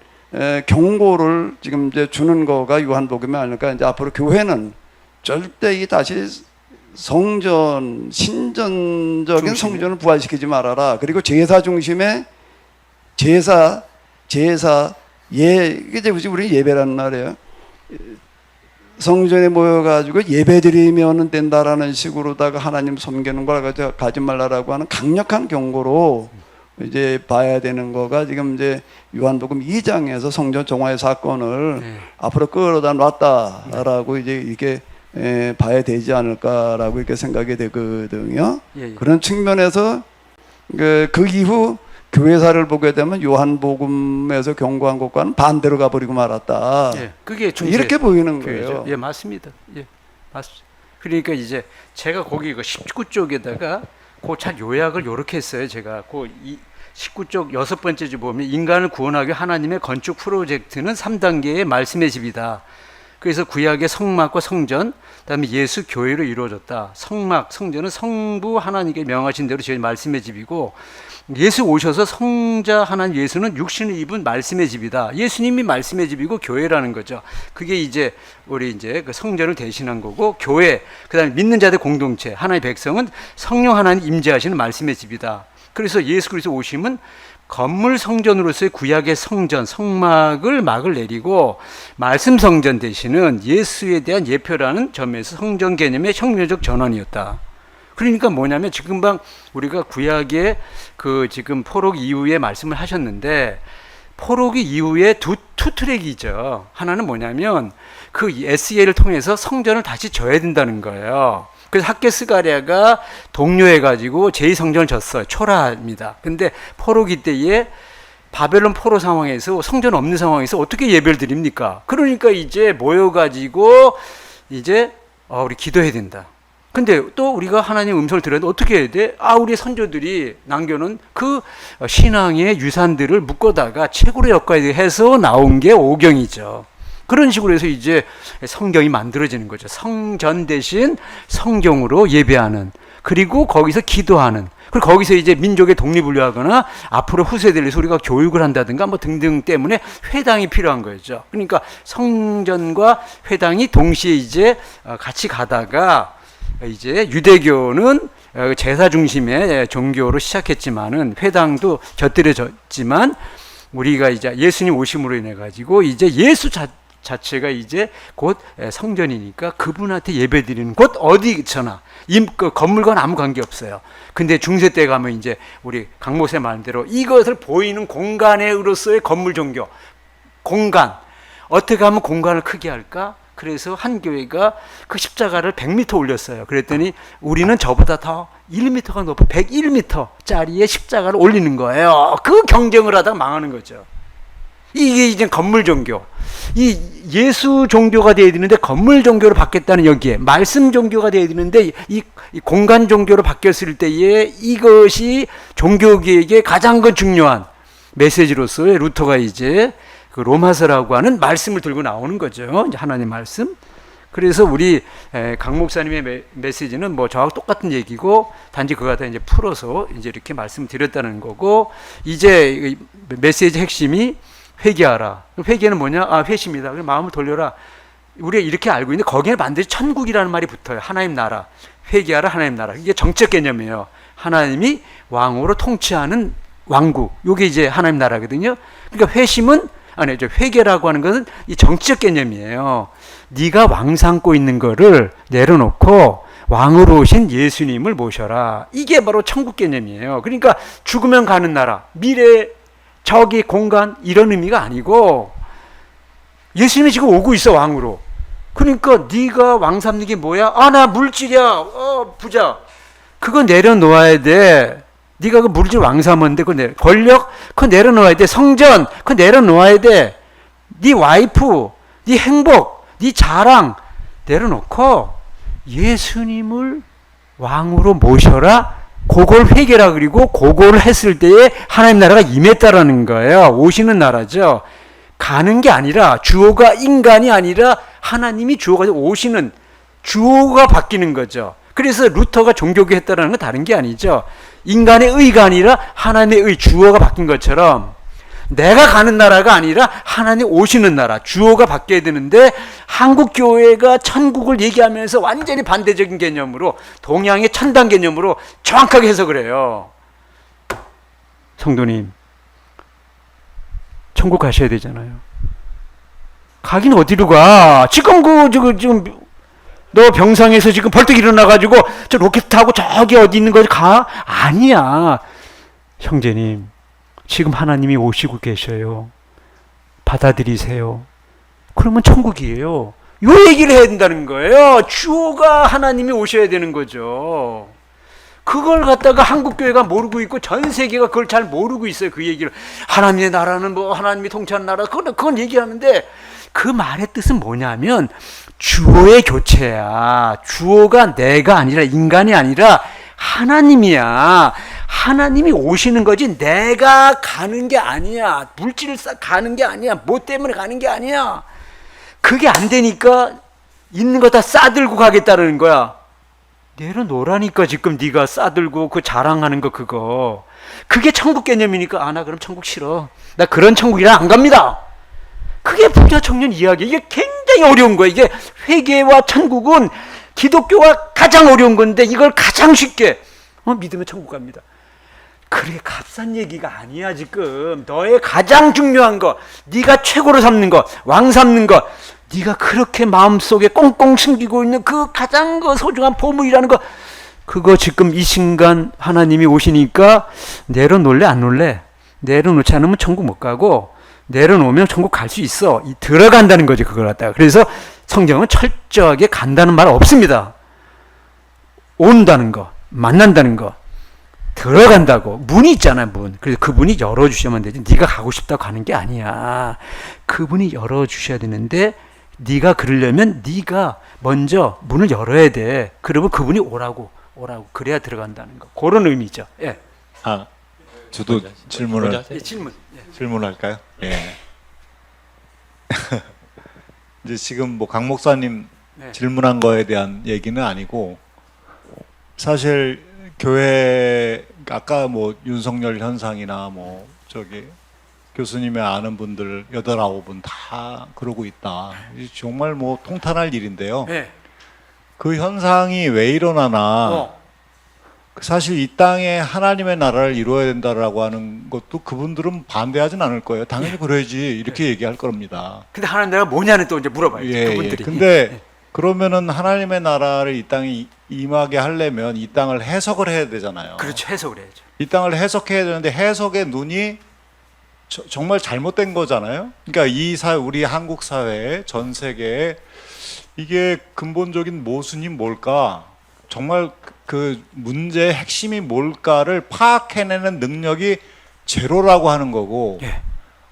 경고를 지금 이제 주는 거가 요한복음이 아닐까. 이제 앞으로 교회는 절대 이 다시 성전, 신전적인 성전을 부활시키지 말아라. 그리고 제사 중심의 제사, 이게 우리 예배라는 말이에요. 성전에 모여가지고 예배 드리면 된다라는 식으로다가 하나님 섬기는 걸 가지 말라라고 하는 강력한 경고로 이제 봐야 되는 거가 지금 이제 요한복음 2장에서 성전 정화의 사건을 앞으로 끌어다 놨다라고 이제 이렇게 봐야 되지 않을까라고 이렇게 생각이 되거든요. 그런 측면에서 그 이후 교회사를 보게 되면 요한복음에서 경고한 것과는 반대로 가버리고 말았다. 그게 이렇게 보이는 거예요. 예, 맞습니다. 예, 맞습니다. 그러니까 이제 제가 거기 그 19쪽에다가 그 잘 요약을 요렇게 했어요. 제가 그 19쪽 6번째 보면 인간을 구원하기 위해 하나님의 건축 프로젝트는 3단계의 말씀의 집이다. 그래서 구약의 성막과 성전, 그다음에 예수 교회로 이루어졌다. 성막, 성전은 성부 하나님께 명하신 대로 지은 말씀의 집이고, 예수 오셔서 성자 하나님 예수는 육신을 입은 말씀의 집이다. 예수님이 말씀의 집이고 교회라는 거죠. 그게 이제 우리 이제 그 성전을 대신한 거고, 교회, 그다음에 믿는 자들 공동체, 하나님의 백성은 성령 하나님 임재하시는 말씀의 집이다. 그래서 예수 그리스도 오심은 건물 성전으로서의 구약의 성전, 성막을 막을 내리고 말씀 성전 대신은 예수에 대한 예표라는 점에서 성전 개념의 혁명적 전환이었다. 그러니까 뭐냐면 지금 방 우리가 구약의 그 지금 포록 이후에 말씀을 하셨는데, 포록 이후에 두 트랙이죠. 하나는 뭐냐면 그 SEL을 통해서 성전을 다시 져야 된다는 거예요. 그래서 학개스가랴가 독려해가지고 제2성전을 졌어요. 초라합니다. 근데 포로기 때에 바벨론 포로 상황에서 성전 없는 상황에서 어떻게 예배를 드립니까? 그러니까 이제 모여가지고 이제 우리 기도해야 된다. 근데 또 우리가 하나님의 음성을 들었는데 어떻게 해야 돼? 우리 선조들이 남겨놓은 그 신앙의 유산들을 묶어다가 책으로 엮어서 나온 게 오경이죠. 그런 식으로 해서 이제 성경이 만들어지는 거죠. 성전 대신 성경으로 예배하는, 그리고 거기서 기도하는, 그리고 거기서 이제 민족의 독립을 위하거나 앞으로 후세대를 위해서 우리가 교육을 한다든가 뭐 등등 때문에 회당이 필요한 거죠. 그러니까 성전과 회당이 동시에 이제 같이 가다가 이제 유대교는 제사 중심의 종교로 시작했지만은 회당도 곁들여졌지만 우리가 이제 예수님 오심으로 인해 가지고 이제 예수 자체가 이제 곧 성전이니까 그분한테 예배드리는 곳 어디서나 그 건물과는 아무 관계 없어요. 근데 중세 때 가면 이제 우리 강 목사님 말대로 이것을 보이는 공간으로서의 건물 종교, 공간, 어떻게 하면 공간을 크게 할까? 그래서 한 교회가 그 십자가를 100m 올렸어요. 그랬더니 우리는 저보다 더 1m가 높은 101m짜리의 십자가를 올리는 거예요. 그 경쟁을 하다가 망하는 거죠. 이게 이제 건물 종교. 이 예수 종교가 되어야 되는데 건물 종교로 바뀌었다는 여기에 말씀 종교가 되어야 되는데 이 공간 종교로 바뀌었을 때에 이것이 종교계에게 가장 중요한 메시지로서의 루터가 이제 그 로마서라고 하는 말씀을 들고 나오는 거죠. 이제 하나님 말씀. 그래서 우리 강 목사님의 메시지는 뭐 저하고 똑같은 얘기고 단지 그거 다 이제 풀어서 이제 이렇게 말씀드렸다는 거고, 이제 메시지 핵심이 회개하라. 회개는 뭐냐? 회심이다. 마음을 돌려라. 우리가 이렇게 알고 있는데 거기에 반드시 천국이라는 말이 붙어요. 하나님 나라. 회개하라, 하나님 나라. 이게 정책 개념이에요. 하나님이 왕으로 통치하는 왕국. 이게 이제 하나님 나라거든요. 그러니까 회심은 아니, 저 회개라고 하는 것은 이 정치적 개념이에요. 네가 왕 삼고 있는 거를 내려놓고 왕으로 오신 예수님을 모셔라. 이게 바로 천국 개념이에요. 그러니까 죽으면 가는 나라, 미래, 저기 공간 이런 의미가 아니고 예수님이 지금 오고 있어 왕으로. 그러니까 네가 왕 삼는 게 뭐야? 아, 나 물질이야. 부자. 그거 내려놓아야 돼. 네가 그 물질 왕 삼았는데 권력 그거 내려놓아야 돼. 성전 그거 내려놓아야 돼. 네 와이프, 네 행복, 네 자랑 내려놓고 예수님을 왕으로 모셔라. 그걸 회개라. 그리고 그걸 했을 때에 하나님 나라가 임했다라는 거예요. 오시는 나라죠. 가는 게 아니라 주어가 인간이 아니라 하나님이 주어가 오시는 주어가 바뀌는 거죠. 그래서 루터가 종교개 했다는 건 다른 게 아니죠. 인간의 의가 아니라 하나님의 의, 주어가 바뀐 것처럼 내가 가는 나라가 아니라 하나님 오시는 나라, 주어가 바뀌어야 되는데 한국 교회가 천국을 얘기하면서 완전히 반대적인 개념으로 동양의 천당 개념으로 정확하게 해석을 해요. 성도님, 천국 가셔야 되잖아요. 가긴 어디로 가? 지금 지금 너 병상에서 지금 벌떡 일어나가지고 저 로켓 타고 저기 어디 있는 거지 가? 아니야. 형제님, 지금 하나님이 오시고 계셔요. 받아들이세요. 그러면 천국이에요. 요 얘기를 해야 된다는 거예요. 주어가 하나님이 오셔야 되는 거죠. 그걸 갖다가 한국교회가 모르고 있고 전 세계가 그걸 잘 모르고 있어요. 그 얘기를. 하나님의 나라는 뭐 하나님이 통치하는 나라 그건 얘기하는데 그 말의 뜻은 뭐냐면 주어의 교체야. 주어가 내가 아니라 인간이 아니라 하나님이야. 하나님이 오시는 거지 내가 가는 게 아니야. 물질을 가는 게 아니야. 뭐 때문에 가는 게 아니야. 그게 안 되니까 있는 거 다 싸들고 가겠다는 거야. 내려놓으라니까. 지금 네가 싸들고 그 자랑하는 거 그거. 그게 천국 개념이니까 아, 나 그럼 천국 싫어. 나 그런 천국이랑 안 갑니다. 그게 부자 청년 이야기. 이게 굉장히 어려운 거야. 이게 회개와 천국은 기독교와 가장 어려운 건데 이걸 가장 쉽게 믿으면 천국 갑니다. 그래 값싼 얘기가 아니야. 지금 너의 가장 중요한 거, 네가 최고로 삼는 거, 왕 삼는 거, 네가 그렇게 마음속에 꽁꽁 숨기고 있는 그 가장 소중한 보물이라는 거, 그거 지금 이 순간 하나님이 오시니까 내려놓을래 안 놓을래? 내려놓지 않으면 천국 못 가고 내려놓으면 천국 갈 수 있어. 들어간다는 거지 그걸 갖다가. 그래서 성경은 철저하게 간다는 말 없습니다. 온다는 거, 만난다는 거, 들어간다고. 문이 있잖아, 문. 그래서 그분이 열어주시면 되지. 네가 가고 싶다고 가는 게 아니야. 그분이 열어주셔야 되는데 네가 그러려면 네가 먼저 문을 열어야 돼. 그러면 그분이 오라고 그래야 들어간다는 거. 그런 의미죠. 예. 아, 저도 질문을 예, 질문. 예. 질문할까요? 예. 이제 지금 뭐 강 목사님 네. 질문한 거에 대한 얘기는 아니고 사실 교회 아까 뭐 윤석열 현상이나 뭐 저기 교수님의 아는 분들 8, 9분 다 그러고 있다. 정말 뭐 통탄할 일인데요. 네. 그 현상이 왜 일어나나 사실 이 땅에 하나님의 나라를 이루어야 된다라고 하는 것도 그분들은 반대하진 않을 거예요. 당연히 그래야지 이렇게 얘기할 겁니다. 근데 하나님 나라가 뭐냐는 또 이제 물어봐야죠. 예, 그분들이. 예. 근데 그러면은 하나님의 나라를 이 땅에 임하게 하려면 이 땅을 해석을 해야 되잖아요. 그렇죠. 해석을 해야죠. 이 땅을 해석해야 되는데 해석의 눈이 정말 잘못된 거잖아요. 그러니까 우리 한국 사회, 전 세계에 이게 근본적인 모순이 뭘까? 정말 그 문제의 핵심이 뭘까를 파악해내는 능력이 제로라고 하는 거고, 예.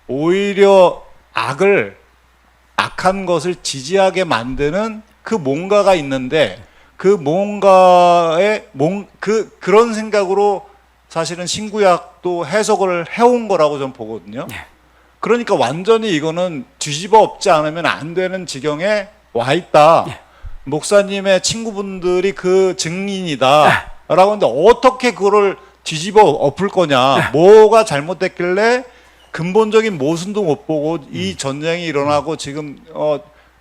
오히려 악한 것을 지지하게 만드는 그 뭔가가 있는데 그 뭔가의 그런 생각으로 사실은 신구약도 해석을 해온 거라고 저는 보거든요. 예. 그러니까 완전히 이거는 뒤집어 엎지 않으면 안 되는 지경에 와 있다. 예. 목사님의 친구분들이 그 증인이다. 라고 하는데 어떻게 그거를 뒤집어 엎을 거냐. 뭐가 잘못됐길래 근본적인 모순도 못 보고 이 전쟁이 일어나고 지금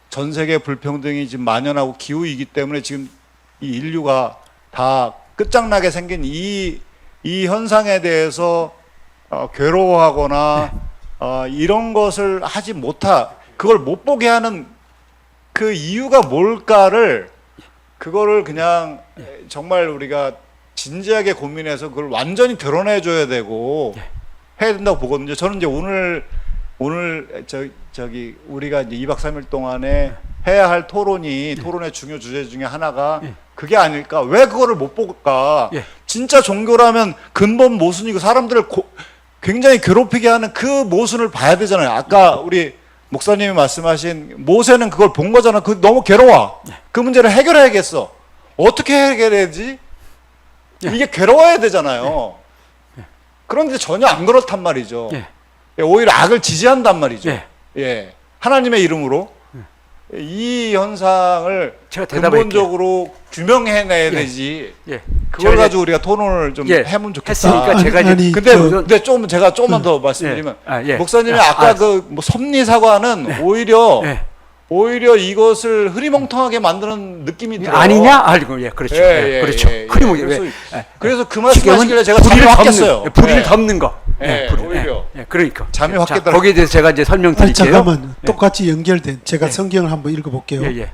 전 세계 불평등이 지금 만연하고 기후이기 때문에 지금 이 인류가 다 끝장나게 생긴 이 현상에 대해서 괴로워하거나 이런 것을 그걸 못 보게 하는 그 이유가 뭘까를 그거를 그냥 정말 우리가 진지하게 고민해서 그걸 완전히 드러내줘야 되고 해야 된다고 보거든요. 저는 이제 오늘 저기 우리가 이제 2박 3일 동안에 해야 할 토론의 중요 주제 중에 하나가 그게 아닐까? 왜 그거를 못 볼까? 진짜 종교라면 근본 모순이고 사람들을 굉장히 괴롭히게 하는 그 모순을 봐야 되잖아요. 아까 우리 목사님이 말씀하신 모세는 그걸 본 거잖아. 그 너무 괴로워. 그 문제를 해결해야겠어. 어떻게 해결해야지? 이게 괴로워야 되잖아요. 그런데 전혀 안 그렇단 말이죠. 오히려 악을 지지한단 말이죠. 하나님의 이름으로 이 현상을 제가 근본적으로 규명해내야 되지. 그걸 가지고 우리가 토론을 좀 해보면 좋겠다. 했으니까 제가 이제 근데 제가 조금만 더 말씀드리면 목사님이 아까 그 뭐 섭리사과는 오히려 이것을 흐리멍텅하게 만드는 느낌이 들어요. 아니냐? 알고 그렇죠. 그렇죠. 흐리멍텅. 그래서 그 말씀하시길래 제가 잠이 확 깼어요. 불을 덮는 거. 오히려. 그러니까. 잠이 확 깼더라고요. 거기에 대해서 제가 이제 설명드릴게요. 잠깐만 똑같이 연결된 제가 성경을 한번 읽어볼게요.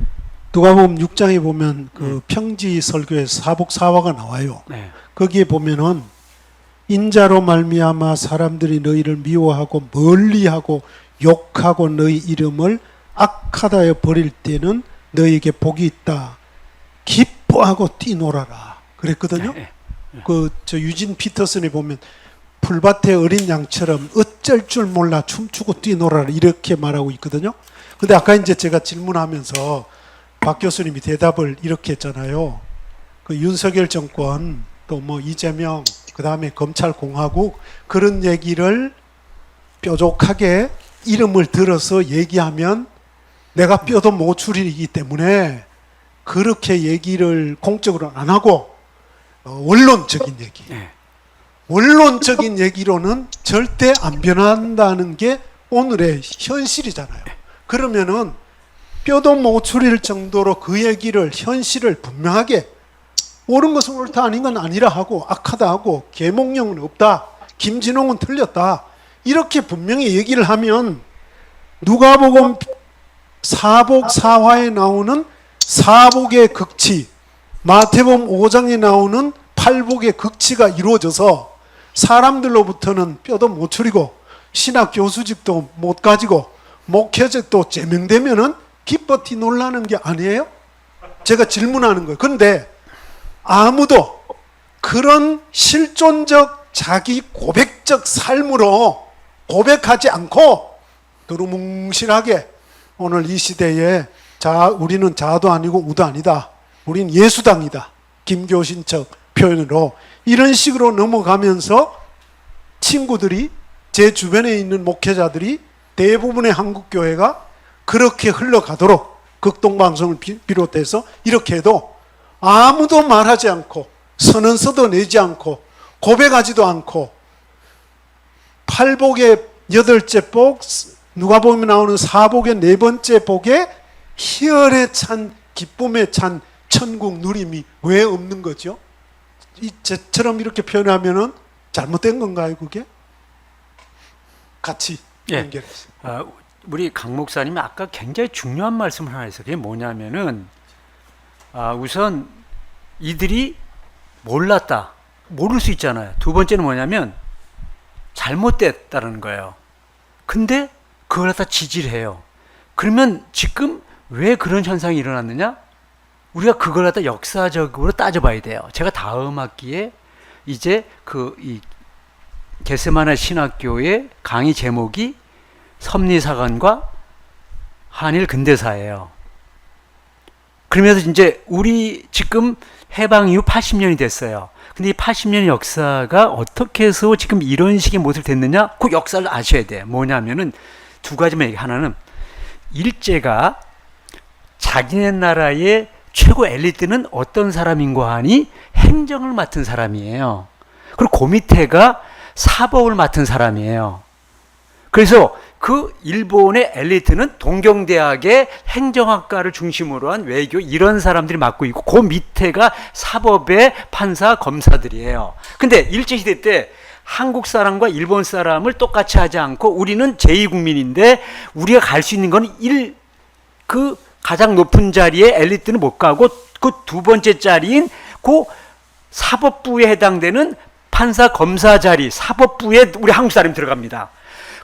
누가복음 6장에 보면 그 평지 설교에 사복사화가 나와요. 거기에 보면은 인자로 말미암아 사람들이 너희를 미워하고 멀리하고 욕하고 너희 이름을 악하다여 버릴 때는 너희에게 복이 있다. 기뻐하고 뛰놀아라. 그랬거든요. 저 유진 피터슨에 보면 풀밭에 어린 양처럼 어쩔 줄 몰라 춤추고 뛰놀아라 이렇게 말하고 있거든요. 근데 아까 이제 제가 질문하면서 박 교수님이 대답을 이렇게 했잖아요. 그 윤석열 정권 또 뭐 이재명 그다음에 검찰 공화국 그런 얘기를 뾰족하게 이름을 들어서 얘기하면 내가 뼈도 모출이기 때문에 그렇게 얘기를 공적으로 안 하고 원론적인 얘기. 원론적인 얘기로는 절대 안 변한다는 게 오늘의 현실이잖아요. 그러면은 뼈도 못 추릴 정도로 그 얘기를 현실을 분명하게 옳은 것은 옳다 아닌 건 아니라 하고 악하다 하고 계몽령은 없다. 김진홍은 틀렸다. 이렇게 분명히 얘기를 하면 누가복음 사복 사화에 나오는 사복의 극치, 마태복음 5장에 나오는 팔복의 극치가 이루어져서 사람들로부터는 뼈도 못 추리고 신학 교수직도 못 가지고 목회직도 제명되면은 기뻐 뛰놀라는 게 아니에요? 제가 질문하는 거예요. 그런데 아무도 그런 실존적 자기 고백적 삶으로 고백하지 않고 두루뭉실하게 오늘 이 시대에 우리는 자도 아니고 우도 아니다. 우린 예수당이다. 김교신적 표현으로 이런 식으로 넘어가면서 친구들이 제 주변에 있는 목회자들이 대부분의 한국교회가 그렇게 흘러가도록 극동방송을 비롯해서 이렇게 해도 아무도 말하지 않고 선언서도 내지 않고 고백하지도 않고 팔복의 8째 복 누가복음에 나오는 사복의 4번째 복에 희열에 찬 기쁨에 찬 천국 누림이 왜 없는 거죠? 저처럼 이렇게 표현하면은 잘못된 건가요, 그게? 같이 연결해서. 우리 강 목사님이 아까 굉장히 중요한 말씀을 하나 했어요. 그게 뭐냐면은 우선 이들이 몰랐다. 모를 수 있잖아요. 두 번째는 뭐냐면 잘못됐다는 거예요. 근데 그걸 갖다 지지를 해요. 그러면 지금 왜 그런 현상이 일어났느냐? 우리가 그걸 갖다 역사적으로 따져봐야 돼요. 제가 다음 학기에 이제 이 겟세마네 신학교의 강의 제목이 섭리사관과 한일 근대사예요. 그러면서 이제 우리 지금 해방 이후 80년이 됐어요. 근데 이 80년의 역사가 어떻게 해서 지금 이런 식의 모습이 됐느냐? 그 역사를 아셔야 돼요. 뭐냐면은 두 가지만 얘기. 하나는 일제가 자기네 나라의 최고 엘리트는 어떤 사람인고 하니 행정을 맡은 사람이에요. 그리고 그 밑에가 사법을 맡은 사람이에요. 그래서 그 일본의 엘리트는 동경대학의 행정학과를 중심으로 한 외교 이런 사람들이 맡고 있고 그 밑에가 사법의 판사 검사들이에요. 근데 일제시대 때 한국 사람과 일본 사람을 똑같이 하지 않고 우리는 제2국민인데 우리가 갈 수 있는 건 그 가장 높은 자리에 엘리트는 못 가고 그 두 번째 자리인 그 사법부에 해당되는 판사 검사 자리 사법부에 우리 한국 사람이 들어갑니다.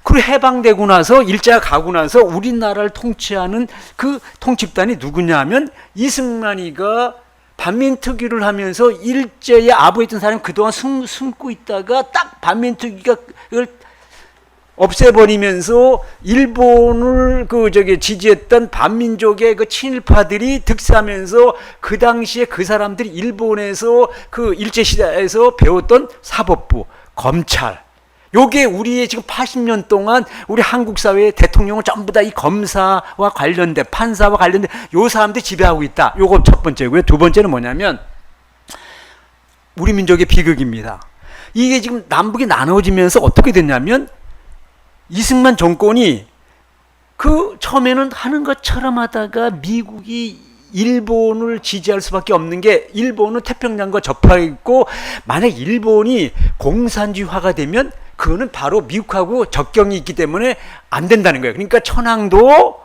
그리고 해방되고 나서 일제가 가고 나서 우리나라를 통치하는 그 통치단이 누구냐 하면 이승만이가 반민특위를 하면서 일제에 아부했던 사람이 그동안 숨고 있다가 딱 반민특위가 그걸 없애버리면서 일본을 지지했던 반민족의 그 친일파들이 득세하면서 그 당시에 그 사람들이 일본에서 그 일제시대에서 배웠던 사법부, 검찰, 요게 우리의 지금 80년 동안 우리 한국 사회의 대통령은 전부 다 이 검사와 관련된 판사와 관련된 요 사람들이 지배하고 있다. 요거 첫 번째고요. 두 번째는 뭐냐면 우리 민족의 비극입니다. 이게 지금 남북이 나눠지면서 어떻게 됐냐면 이승만 정권이 그 처음에는 하는 것처럼 하다가 미국이 일본을 지지할 수밖에 없는 게 일본은 태평양과 접해 있고 만약 일본이 공산주의화가 되면 그거는 바로 미국하고 접경이 있기 때문에 안 된다는 거예요. 그러니까 천황도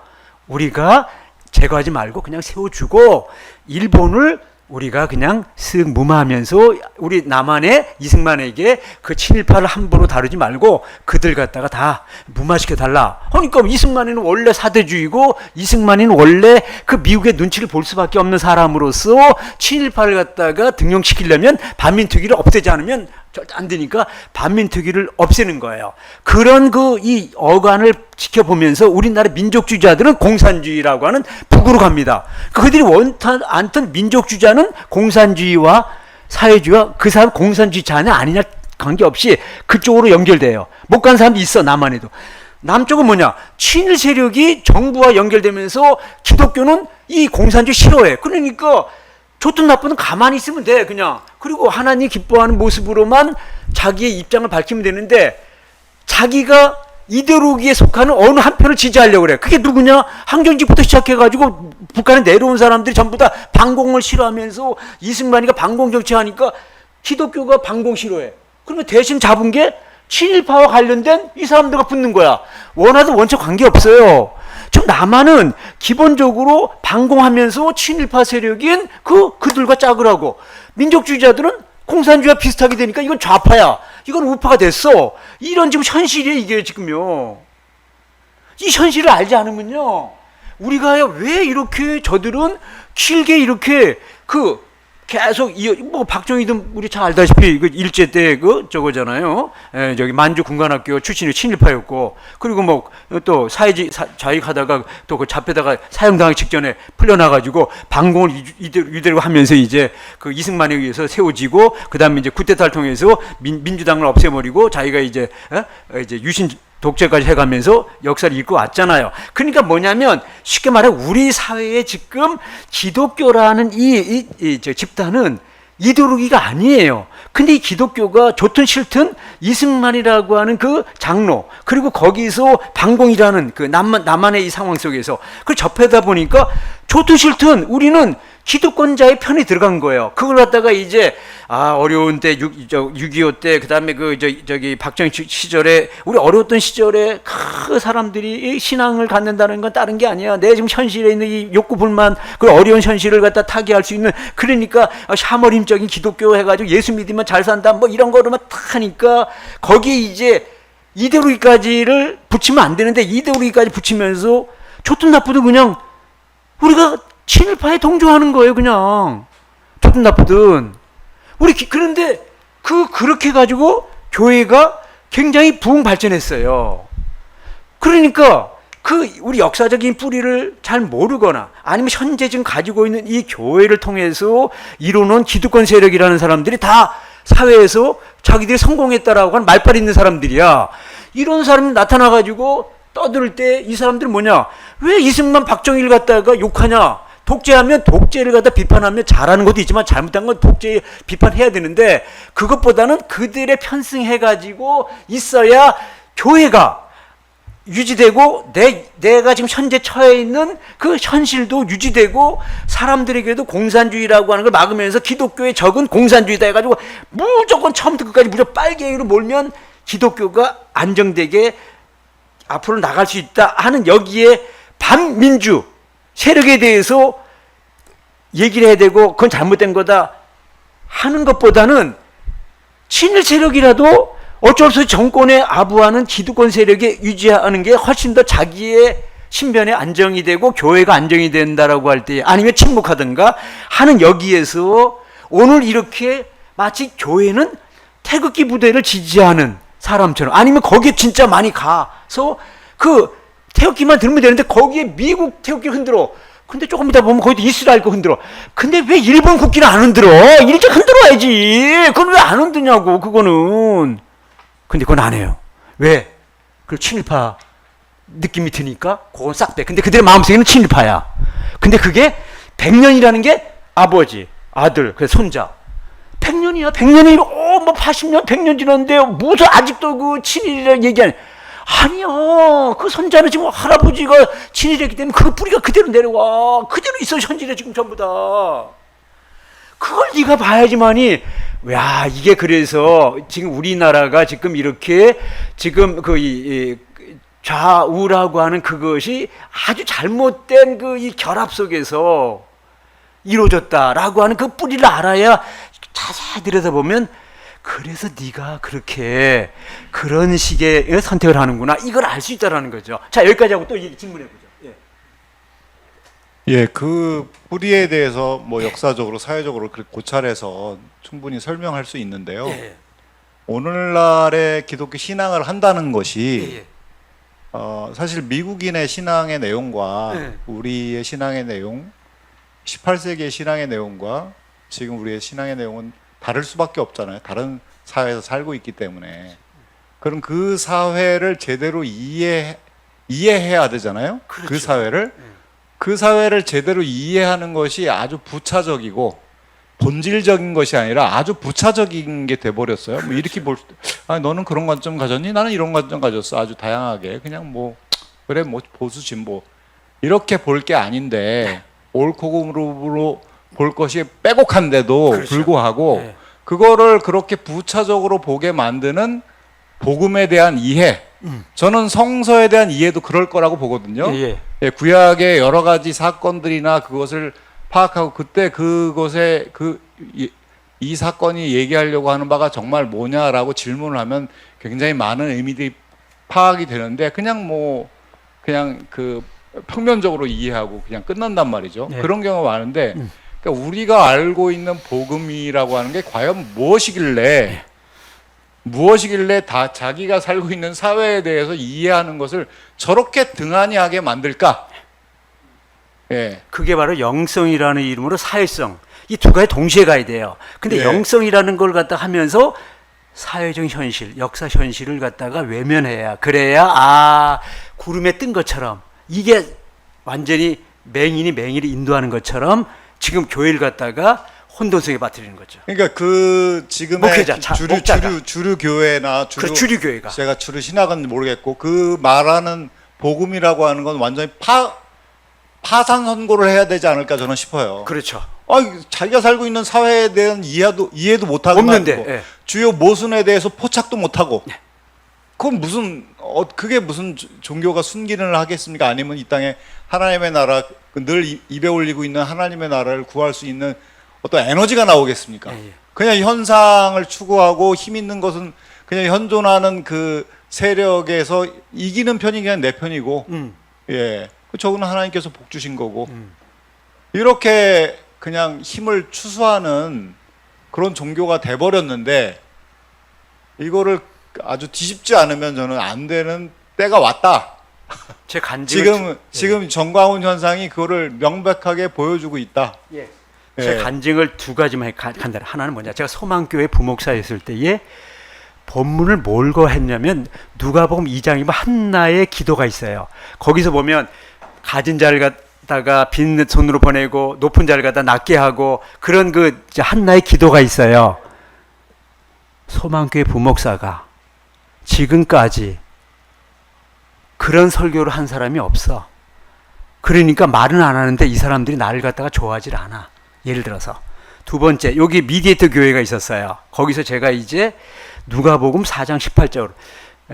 우리가 제거하지 말고 그냥 세워주고 일본을 우리가 그냥 쓱 무마하면서 우리 남한의 이승만에게 그 친일파를 함부로 다루지 말고 그들 갖다가 다 무마시켜 달라. 그러니까 이승만이는 원래 사대주의고 이승만이는 원래 그 미국의 눈치를 볼 수밖에 없는 사람으로서 친일파를 갖다가 등용시키려면 반민특위를 없애지 않으면 절대 안 되니까 반민특위를 없애는 거예요. 그런 이 어간을 지켜보면서 우리나라 민족주의자들은 공산주의라고 하는 북으로 갑니다. 그들이 원탄 않던 민족주의자는 공산주의와 사회주의와 그 사람 공산주의자냐 아니냐 관계없이 그쪽으로 연결돼요. 못 간 사람도 있어 남한에도. 남쪽은 뭐냐? 친일 세력이 정부와 연결되면서 기독교는 이 공산주의 싫어해. 그러니까 좋든 나쁘든 가만히 있으면 돼 그냥. 그리고 하나님 기뻐하는 모습으로만 자기의 입장을 밝히면 되는데 자기가 이데올로기에 속하는 어느 한편을 지지하려고 그래. 그게 누구냐? 항정직부터 시작해가지고 북한에 내려온 사람들이 전부 다 반공을 싫어하면서 이승만이가 반공 정치하니까 기독교가 반공 싫어해. 그러면 대신 잡은 게 친일파와 관련된 이 사람들과 붙는 거야. 원하든 원칙 관계없어요. 지금 남한은 기본적으로 반공하면서 친일파 세력인 그들과 짝을 하고 민족주의자들은 공산주의와 비슷하게 되니까 이건 좌파야. 이건 우파가 됐어. 이런 지금 현실이에요, 이게 지금요. 이 현실을 알지 않으면요. 우리가 왜 이렇게 저들은 길게 이렇게 계속 박정희도 우리 잘 알다시피 일제 때 저거잖아요. 저기 만주 군관학교 출신이 친일파였고, 그리고 또 자익하다가 또 그 잡혀다가 사형당하기 직전에 풀려나가지고 반공을 이대로 하면서 이제 그 이승만에 의해서 세워지고, 그 다음에 이제 쿠데타를 통해서 민주당을 없애버리고 자기가 이제 유신 독재까지 해가면서 역사를 읽고 왔잖아요. 그러니까 뭐냐면 쉽게 말해 우리 사회에 지금 기독교라는 이 집단은 이데올로기가 아니에요. 근데 이 기독교가 좋든 싫든 이승만이라고 하는 그 장로, 그리고 거기서 반공이라는 그 남한의 이 상황 속에서 그걸 접하다 보니까 좋든 싫든 우리는 기득권자의 편에 들어간 거예요. 그걸 갖다가 이제 어려운 때 6.25 때 그다음에 저기 박정희 시절에 우리 어려웠던 시절에 그 사람들이 신앙을 갖는다는 건 다른 게 아니야. 내 지금 현실에 있는 이 욕구 불만 그 어려운 현실을 갖다 타개할 수 있는, 그러니까 샤머림적인 기독교 해가지고 예수 믿으면 잘 산다 뭐 이런 거로만 탁 하니까 거기에 이제 이데올로기까지를 붙이면 안 되는데 이데올로기까지 붙이면서 좋든 나쁘든 그냥 우리가 친일파에 동조하는 거예요. 그냥 좋든 나쁘든 그런데 그렇게 해가지고 교회가 굉장히 부흥 발전했어요. 그러니까 우리 역사적인 뿌리를 잘 모르거나 아니면 현재 지금 가지고 있는 이 교회를 통해서 이루는 기득권 세력이라는 사람들이 다 사회에서 자기들이 성공했다라고 하는 말빨 있는 사람들이야. 이런 사람이 나타나가지고 떠들 때 이 사람들은 뭐냐? 왜 이승만 박정희를 갖다가 욕하냐? 독재하면 독재를 갖다 비판하면 잘하는 것도 있지만 잘못한 건 독재 비판해야 되는데, 그것보다는 그들의 편승해가지고 있어야 교회가 유지되고 내가 지금 현재 처해 있는 그 현실도 유지되고 사람들에게도 공산주의라고 하는 걸 막으면서 기독교의 적은 공산주의다 해가지고 무조건 처음부터 끝까지 무조건 빨갱이로 몰면 기독교가 안정되게 앞으로 나갈 수 있다 하는 여기에 반민주 세력에 대해서 얘기를 해야 되고 그건 잘못된 거다 하는 것보다는 친일 세력이라도 어쩔 수 없이 정권에 아부하는 기득권 세력에 유지하는 게 훨씬 더 자기의 신변에 안정이 되고 교회가 안정이 된다라고 할 때 아니면 침묵하든가 하는 여기에서 오늘 이렇게 마치 교회는 태극기 부대를 지지하는 사람처럼 아니면 거기에 진짜 많이 가서 그 태극기만 들면 되는데 거기에 미국 태극기를 흔들어. 근데 조금 이따 보면 거기도 이스라엘 거 흔들어. 근데 왜 일본 국기를 안 흔들어? 일찍 흔들어야지. 그건 왜 안 흔드냐고 그거는. 근데 그건 안 해요. 왜? 그 친일파 느낌이 드니까 그건 싹 빼. 근데 그들의 마음속에는 친일파야. 근데 그게 100년이라는 게 아버지, 아들, 그 손자. 100년이야. 100년이 뭐 80년, 100년 지났는데 무슨 아직도 그 친일이라는 얘기하냐. 아니야. 그 손자는 지금 할아버지가 친일했기 때문에 그 뿌리가 그대로 내려와. 그대로 있어 현실에 지금 전부 다. 그걸 네가 봐야지만이 야 이게 그래서 지금 우리나라가 지금 이렇게 지금 그 좌우라고 하는 그것이 아주 잘못된 그 이 결합 속에서 이루어졌다라고 하는 그 뿌리를 알아야 자세히 들여다보면 그래서 네가 그렇게 그런 식의 선택을 하는구나 이걸 알 수 있다라는 거죠. 자 여기까지 하고 또 질문해 보죠. 예, 그 뿌리에 대해서 뭐 역사적으로 사회적으로 그렇게 고찰해서 충분히 설명할 수 있는데요. 예. 오늘날의 기독교 신앙을 한다는 것이 예. 사실 미국인의 신앙의 내용과 예. 우리의 신앙의 내용, 18세기의 신앙의 내용과 지금 우리의 신앙의 내용은 다를 수밖에 없잖아요. 다른 사회에서 살고 있기 때문에. 그럼 그 사회를 제대로 이해해야 되잖아요. 그렇죠. 그 사회를. 그 사회를 제대로 이해하는 것이 아주 부차적이고 본질적인 것이 아니라 아주 부차적인 게 돼버렸어요. 뭐 이렇게 볼 수도, 아 너는 그런 관점 가졌니? 나는 이런 관점 가졌어. 아주 다양하게 그냥 뭐 그래 뭐 보수 진보 이렇게 볼 게 아닌데 옳고 그름으로 볼 것이 빼곡한데도 그렇죠. 불구하고 네. 그거를 그렇게 부차적으로 보게 만드는 복음에 대한 이해. 저는 성서에 대한 이해도 그럴 거라고 보거든요. 예. 예, 구약의 여러 가지 사건들이나 그것을 파악하고 그때 그것에 이 사건이 얘기하려고 하는 바가 정말 뭐냐라고 질문을 하면 굉장히 많은 의미들이 파악이 되는데 그냥 그 평면적으로 이해하고 그냥 끝난단 말이죠. 네. 그런 경우가 많은데 그러니까 우리가 알고 있는 복음이라고 하는 게 과연 무엇이길래 다 자기가 살고 있는 사회에 대해서 이해하는 것을 저렇게 등한히하게 만들까? 예. 그게 바로 영성이라는 이름으로 사회성. 이 두 가지 동시에 가야 돼요. 근데 예. 영성이라는 걸 갖다 하면서 사회적 현실, 역사 현실을 갖다가 외면해야 그래야 구름에 뜬 것처럼 이게 완전히 맹인이 인도하는 것처럼 지금 교회를 갖다가 혼돈성에 빠뜨리는 거죠. 그러니까 그 지금의 목회자, 주류 교회나 주류 교회가 제가 주류 신학은 모르겠고 그 말하는 복음이라고 하는 건 완전히 파산 선고를 해야 되지 않을까 저는 싶어요. 그렇죠. 자기가 살고 있는 사회에 대한 이해도 못하고 없는데 예. 주요 모순에 대해서 포착도 못하고 그건 그게 무슨 종교가 순기능을 하겠습니까? 아니면 이 땅에 하나님의 나라 늘 입에 올리고 있는 하나님의 나라를 구할 수 있는 어떤 에너지가 나오겠습니까? 예. 그냥 현상을 추구하고 힘 있는 것은 그냥 현존하는 그 세력에서 이기는 편이 그냥 내 편이고 예. 저거는 하나님께서 복 주신 거고 이렇게 그냥 힘을 추수하는 그런 종교가 돼버렸는데 이거를 아주 뒤집지 않으면 저는 안 되는 때가 왔다. 제 간증을 지금 정광훈 현상이 그거를 명백하게 보여주고 있다. 예. 제 간증을 두 가지만 간단히 하나는 뭐냐? 제가 소망교회 부목사였을 때에 본문을 뭘거 했냐면 누가복음 2장이면 한나의 기도가 있어요. 거기서 보면 가진 자를 갖다가 빈 손으로 보내고 높은 자를 갖다 낮게 하고 그런 그 한나의 기도가 있어요. 소망교회 부목사가 지금까지 그런 설교를 한 사람이 없어. 그러니까 말은 안 하는데 이 사람들이 나를 갖다가 좋아하질 않아. 예를 들어서 두 번째, 여기 미디에이터 교회가 있었어요. 거기서 제가 이제 누가복음 4장 18절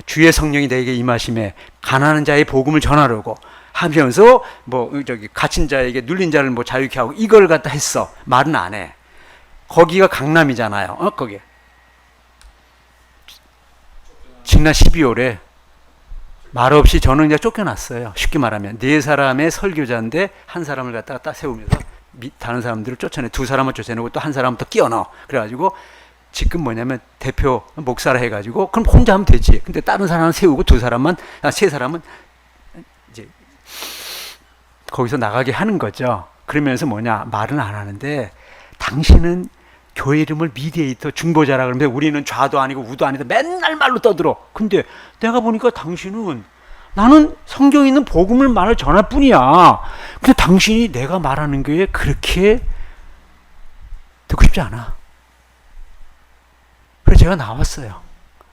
주의 성령이 내게 임하심에 가난한 자의 복음을 전하려고 하면서 뭐 저기 갇힌 자에게 눌린 자를 뭐 자유케 하고 이걸 갖다 했어. 말은 안 해. 거기가 강남이잖아요. 거기 지난 12월에 말 없이 저는 이제 쫓겨났어요. 쉽게 말하면 네 사람의 설교자인데 한 사람을 갖다가 딱 세우면서 다른 사람들을 쫓아내, 두 사람을 쫓아내고 또 한 사람을 더 끼워 넣어. 그래가지고 지금 뭐냐면 대표 목사라 해가지고 그럼 혼자 하면 되지. 근데 다른 사람은 세우고 세 사람은 이제 거기서 나가게 하는 거죠. 그러면서 뭐냐, 말은 안 하는데 당신은 교회 이름을 미디에이터 중보자라 그러는데 우리는 좌도 아니고 우도 아니다 맨날 말로 떠들어. 근데 내가 보니까 당신은 나는 성경에 있는 복음을 말을 전할 뿐이야. 근데 당신이 내가 말하는 게 그렇게 듣고 싶지 않아. 그래서 제가 나왔어요.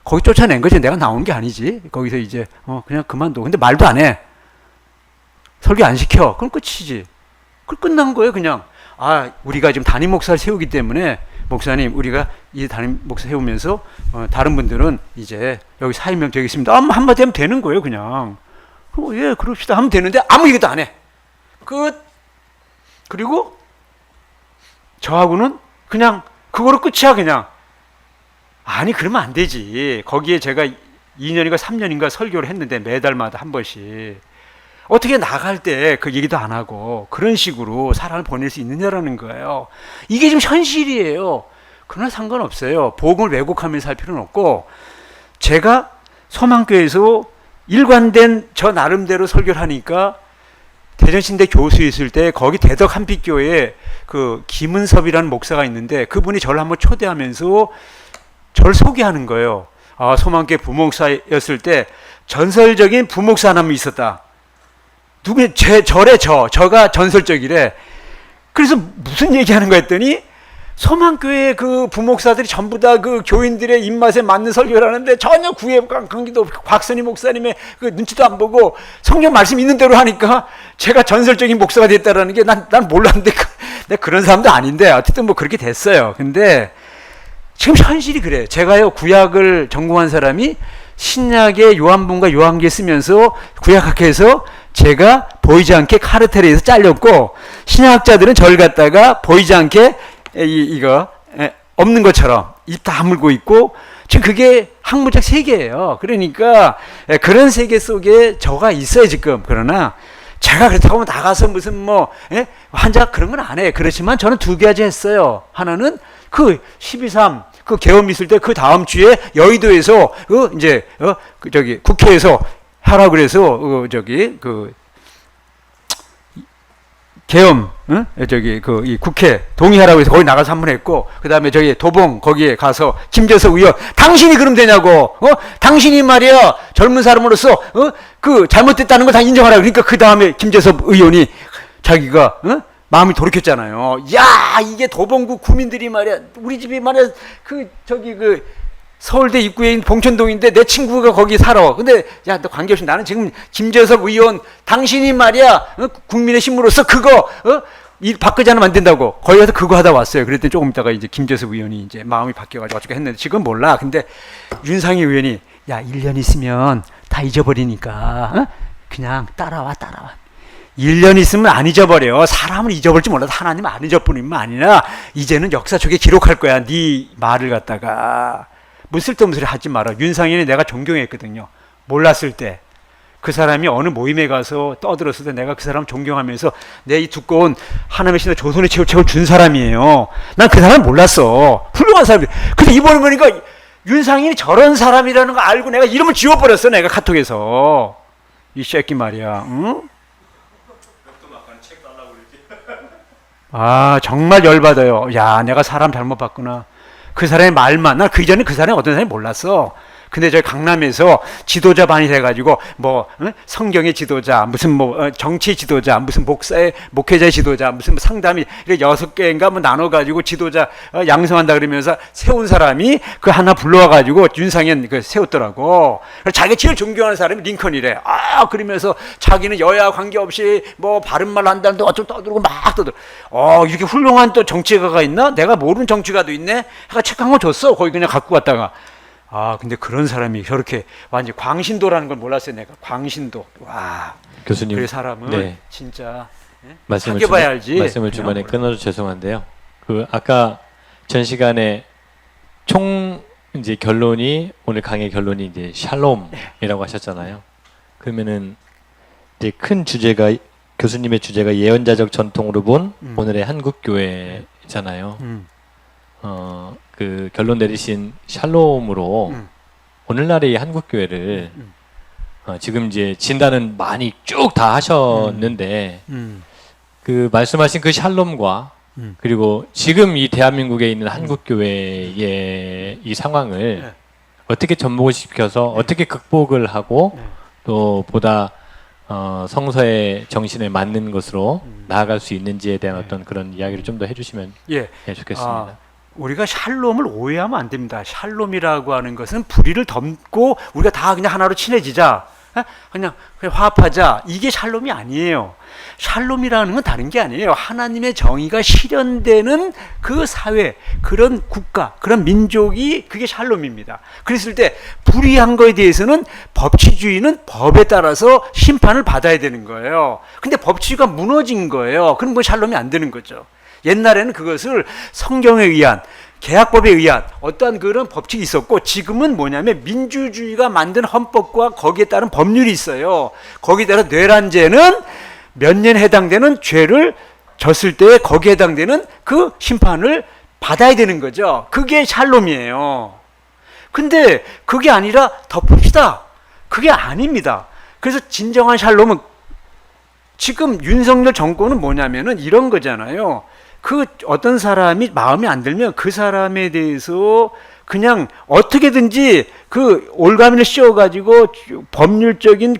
거기 쫓아낸 거지. 내가 나오는 게 아니지. 거기서 이제 그냥 그만둬. 근데 말도 안 해. 설교 안 시켜. 그럼 끝이지. 그 끝난 거예요, 그냥. 우리가 지금 담임 목사를 세우기 때문에 목사님, 우리가 이 담임 목사 세우면서 다른 분들은 이제 여기 사임명 되겠습니다. 한마디 하면 되는 거예요, 그냥. 예, 그럽시다 하면 되는데 아무 얘기도 안 해. 끝. 그리고 저하고는 그냥 그거로 끝이야, 그냥. 아니, 그러면 안 되지. 거기에 제가 2년인가 3년인가 설교를 했는데 매달마다 한 번씩. 어떻게 나갈 때 그 얘기도 안 하고 그런 식으로 사람을 보낼 수 있느냐라는 거예요. 이게 지금 현실이에요. 그러나 상관없어요. 복음을 왜곡하면서 할 필요는 없고, 제가 소망교회에서 일관된 저 나름대로 설교를 하니까 대전신대 교수 있을 때 거기 대덕 한빛교회에 그 김은섭이라는 목사가 있는데 그분이 저를 한번 초대하면서 저를 소개하는 거예요. 소망교회 부목사였을 때 전설적인 부목사 한 명 있었다. 저가 전설적이래. 그래서 무슨 얘기하는 거 했더니 소망교회 그 부목사들이 전부 다 그 교인들의 입맛에 맞는 설교를 하는데 전혀 구애 관계도 없고 곽선희 목사님의 그 눈치도 안 보고 성경 말씀 있는 대로 하니까 제가 전설적인 목사가 됐다라는 게 난 몰랐는데 내가 그런 사람도 아닌데 어쨌든 뭐 그렇게 됐어요. 근데 지금 현실이 그래. 제가요, 구약을 전공한 사람이 신약의 요한복음과 요한계 쓰면서 구약학회에서 제가 보이지 않게 카르텔에서 잘렸고, 신학자들은 저를 갖다가 보이지 않게 이거 없는 것처럼 입 다물고 있고, 지금 그게 학문적 세계예요. 그러니까 그런 세계 속에 저가 있어요 지금. 그러나 제가 그렇다고 나가서 무슨 환자 그런 건 안 해. 그렇지만 저는 두 가지 했어요. 하나는 그 12.3 그 계엄 있을 때 그 다음 주에 여의도에서 국회에서 하라 그래서 계엄 이 국회 동의하라고 해서 거기 나가서 한 번 했고, 그다음에 도봉 거기에 가서 김재석 의원, 당신이 그럼 되냐고. 당신이 말이야 젊은 사람으로서 그 잘못됐다는 걸 다 인정하라. 그러니까 그 다음에 김재석 의원이 자기가 마음이 돌이켰잖아요. 야, 이게 도봉구 구민들이 말이야, 우리 집이 말이야 그 서울대 입구에 있는 봉천동인데 내 친구가 거기 살아. 근데 야, 너 관계없이 나는 지금 김재석 의원, 당신이 말이야 국민의 신무로서 그거 일 바꾸지 않으면 안 된다고. 거기 가서 그거 하다 왔어요. 그랬더니 조금 있다가 이제 김재석 의원이 이제 마음이 바뀌어가지고 어쩌고 했는데 지금 몰라. 근데 윤상희 의원이 야, 1년 있으면 다 잊어버리니까 그냥 따라와. 1년 있으면 안 잊어버려. 사람은 잊어버릴지 몰라도 하나님은 안 잊어버리면 아니라 이제는 역사 속에 기록할 거야. 네 말을 갖다가. 뭐 쓸데없는 소리 하지 마라. 윤상현이 내가 존경했거든요. 몰랐을 때. 그 사람이 어느 모임에 가서 떠들었을 때 내가 그 사람 존경하면서 내 이 두꺼운 하나님의 신의 조선의 책을 준 사람이에요. 난 그 사람 몰랐어. 훌륭한 사람이. 근데 이번에 보니까 윤상현이 저런 사람이라는 거 알고 내가 이름을 지워버렸어. 내가 카톡에서. 이 새끼 말이야. 응? 정말 열받아요. 야, 내가 사람 잘못 봤구나. 그 사람의 말만, 난 그 이전에 그 사람이 어떤 사람이 몰랐어. 근데 저희 강남에서 지도자 반이 해가지고 뭐 성경의 지도자, 무슨 뭐 정치 지도자, 무슨 목회자 지도자, 무슨 뭐 상담이 이렇게 6개인가 뭐 나눠가지고 지도자 양성한다 그러면서 세운 사람이 그 하나 불러와가지고 윤상현 그 세웠더라고. 자기가 제일 존경하는 사람이 링컨이래. 아 그러면서 자기는 여야 관계없이 뭐 바른 말 한다는데 어쩌고 떠들고 막 떠들고. 이렇게 훌륭한 또 정치가가 있나? 내가 모르는 정치가도 있네. 해가 책 한 권 줬어. 거기 그냥 갖고 갔다가. 근데 그런 사람이 저렇게 완전 광신도라는 걸 몰랐어요. 내가 광신도. 와. 교수님. 그 사람은 네. 진짜 말씀을 사귀어봐야 알지. 말씀을 중간에 끊어서 죄송한데요. 그 아까 전 시간에 총 이제 결론이 오늘 강의 결론이 이제 샬롬이라고 하셨잖아요. 그러면은 이제 큰 주제가 교수님의 주제가 예언자적 전통으로 본 오늘의 한국 교회잖아요. 그 결론 내리신 샬롬으로 오늘날의 한국 교회를 지금 이제 진단은 많이 쭉 다 하셨는데 그 말씀하신 그 샬롬과 그리고 지금 이 대한민국에 있는 한국 교회의 이 상황을 어떻게 접목을 시켜서 어떻게 극복을 하고 또 보다 성서의 정신에 맞는 것으로 나아갈 수 있는지에 대한 어떤 그런 이야기를 좀 더 해주시면 좋겠습니다. 우리가 샬롬을 오해하면 안 됩니다. 샬롬이라고 하는 것은 불의를 덮고 우리가 다 그냥 하나로 친해지자, 그냥 화합하자, 이게 샬롬이 아니에요. 샬롬이라는 건 다른 게 아니에요. 하나님의 정의가 실현되는 그 사회, 그런 국가, 그런 민족이 그게 샬롬입니다. 그랬을 때 불의한 거에 대해서는 법치주의는 법에 따라서 심판을 받아야 되는 거예요. 근데 법치주의가 무너진 거예요. 그럼 뭐 샬롬이 안 되는 거죠. 옛날에는 그것을 성경에 의한, 계약법에 의한 어떠한 그런 법칙이 있었고, 지금은 뭐냐면 민주주의가 만든 헌법과 거기에 따른 법률이 있어요. 거기에 따라 뇌란죄는 몇 년에 해당되는 죄를 졌을 때 거기에 해당되는 그 심판을 받아야 되는 거죠. 그게 샬롬이에요. 근데 그게 아니라 덮읍시다. 그게 아닙니다. 그래서 진정한 샬롬은 지금 윤석열 정권은 뭐냐면은 이런 거잖아요. 그 어떤 사람이 마음에 안 들면 그 사람에 대해서 그냥 어떻게든지 그 올가미를 씌워가지고 법률적인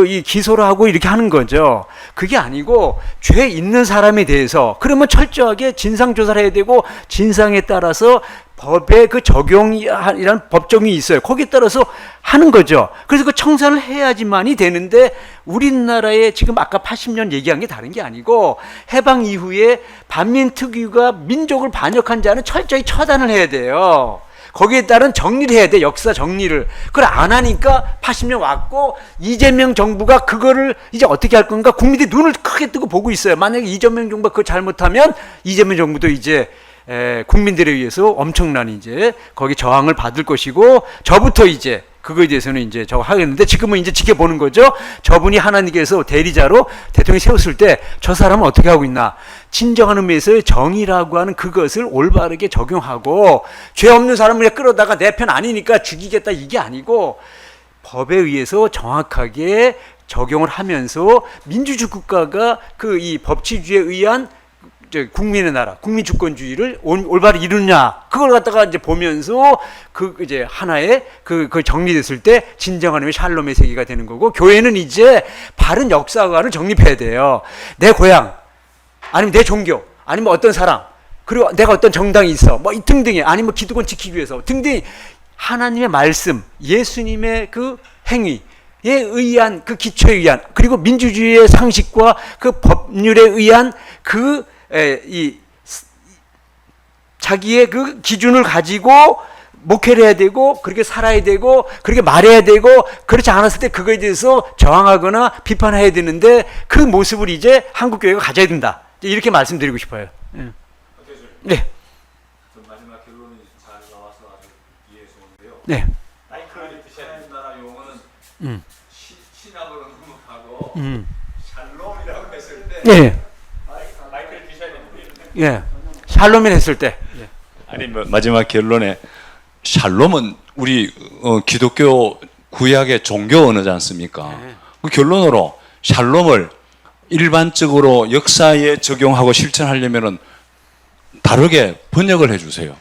이 기소를 하고 이렇게 하는 거죠. 그게 아니고 죄 있는 사람에 대해서 그러면 철저하게 진상조사를 해야 되고, 진상에 따라서 법의 그 적용이라는 법정이 있어요. 거기에 따라서 하는 거죠. 그래서 그 청산을 해야지만이 되는데, 우리나라에 지금 아까 80년 얘기한 게 다른 게 아니고 해방 이후에 반민특위가 민족을 반역한 자는 철저히 처단을 해야 돼요. 거기에 따른 정리를 해야 돼. 역사 정리를. 그걸 안 하니까 80년 왔고, 이재명 정부가 그거를 이제 어떻게 할 건가 국민들이 눈을 크게 뜨고 보고 있어요. 만약에 이재명 정부가 그거 잘못하면 이재명 정부도 이제 국민들에 의해서 엄청난 이제 거기 저항을 받을 것이고, 저부터 이제 그거에 대해서는 이제 저거 하겠는데, 지금은 이제 지켜보는 거죠. 저분이 하나님께서 대리자로 대통령이 세웠을 때 저 사람은 어떻게 하고 있나. 진정한 의미에서의 정의라고 하는 그것을 올바르게 적용하고, 죄 없는 사람을 끌어다가 내 편 아니니까 죽이겠다, 이게 아니고 법에 의해서 정확하게 적용을 하면서 민주주의 국가가 그 이 법치주의에 의한 국민의 나라, 국민 주권주의를 올바로 이루냐, 그걸 갖다가 이제 보면서 그 이제 하나의 그 정리됐을 때 진정한 의미 샬롬의 세계가 되는 거고, 교회는 이제 바른 역사관을 정립해야 돼요. 내 고향, 아니면 내 종교, 아니면 어떤 사람, 그리고 내가 어떤 정당이 있어, 뭐 이 등등이, 아니면 기득권 지키기 위해서 등등, 하나님의 말씀, 예수님의 그 행위 에 의한 그 기초에 의한, 그리고 민주주의의 상식과 그 법률에 의한 자기의 그 기준을 가지고 목회를 해야 되고, 그렇게 살아야 되고, 그렇게 말해야 되고, 그렇지 않았을 때 그거에 대해서 저항하거나 비판해야 되는데, 그 모습을 이제 한국교회가 가져야 된다. 이렇게 말씀드리고 싶어요. 네. 마지막 결론이 잘 나와서 아주 이해스러운데요. 네. 마이클 디샤인나라 용어는 신학으로 넘어가고 샬롬이라고 했을 때 네. 마이클 디샤인이 예. 샬롬을 했을 때. 아니 마지막 결론에 샬롬은 우리 기독교 구약의 종교 언어지 않습니까? 그 결론으로 샬롬을 일반적으로 역사에 적용하고 실천하려면은 다르게 번역을 해주세요.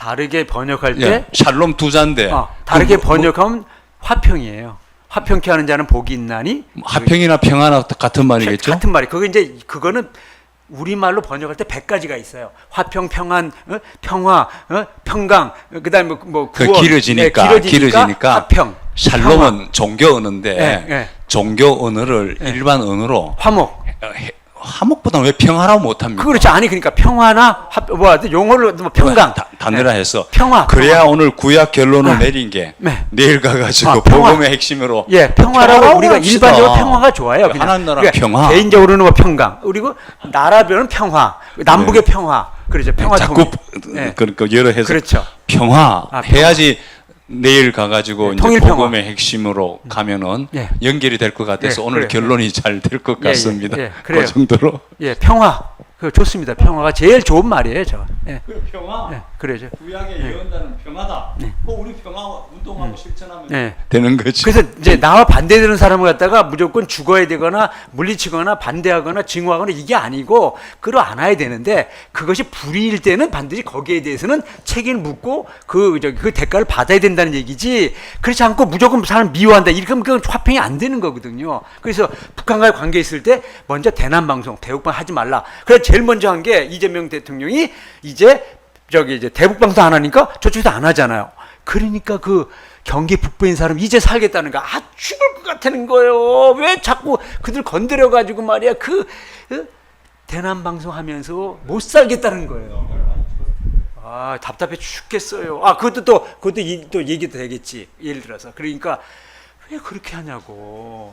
다르게 번역할 때 예, 샬롬 두 자인데 다르게 그 뭐- 번역하면 화평이에요. 화평케 하는 자는 복이 있나니. 화평이나 평화나 같은 말이겠죠? 같은 말이. 그거는 우리말로 번역할 때 100가지가 있어요. 화평, 평안, 평화, 평강, 그다음에 뭐 그 구원. 길어지니까 화평. 샬롬은 평화. 종교 언어인데 예, 예. 종교 언어를 예. 일반 언어로 화목. 화목보다 왜 평화라고 못합니까? 그렇지. 아니 그러니까 평화나 용어를 뭐 평강. 단어라 해서 평화. 그래야 오늘 구약 결론을 내린 게 네. 내일 가가지고 평화. 복음의 핵심으로 예, 평화라고 우리가 합시다. 일반적으로 평화가 좋아요. 그냥. 하나님 나라 평화. 개인적으로는 뭐 평강. 그리고 나라별은 평화. 남북의 평화. 그렇죠. 평화 자꾸 통일. 예. 그러니까 여러 해서 그렇죠. 평화 평화. 해야지 내일 가가지고 네, 이제 통일 평화. 복음의 핵심으로 가면은 예. 연결이 될 것 같아서 예, 오늘 그래요. 결론이 잘 될 것 예, 예, 같습니다. 예, 그래요. 그 정도로. 예, 평화. 그 좋습니다. 평화가 제일 좋은 말이에요, 저. 예. 평화. 예, 그래죠. 구약의 예언자는 평화다. 우리 평화 운동하고 실천하면 예. 되는 거지. 그래서 이제 나와 반대되는 사람을 갖다가 무조건 죽어야 되거나 물리치거나 반대하거나 증오하거나 이게 아니고 끌어 안아야 되는데 그것이 불의일 때는 반드시 거기에 대해서는 책임을 묻고 그 대가를 받아야 된다는 얘기지. 그렇지 않고 무조건 사람 미워한다. 이렇게 하면 그건 화평이 안 되는 거거든요. 그래서 북한과의 관계 있을 때 먼저 대남 방송, 대북방 하지 말라. 그래서 제일 먼저 한 게 이재명 대통령이 이제 대북 방송 안 하니까 저쪽에서 안 하잖아요. 그러니까 그 경기 북부인 사람 이제 살겠다는 거 죽을 것 같다는 거예요. 왜 자꾸 그들 건드려 가지고 말이야 대남 방송 하면서 못 살겠다는 거예요. 답답해 죽겠어요. 그것도 또 얘기도 되겠지. 예를 들어서 그러니까 왜 그렇게 하냐고.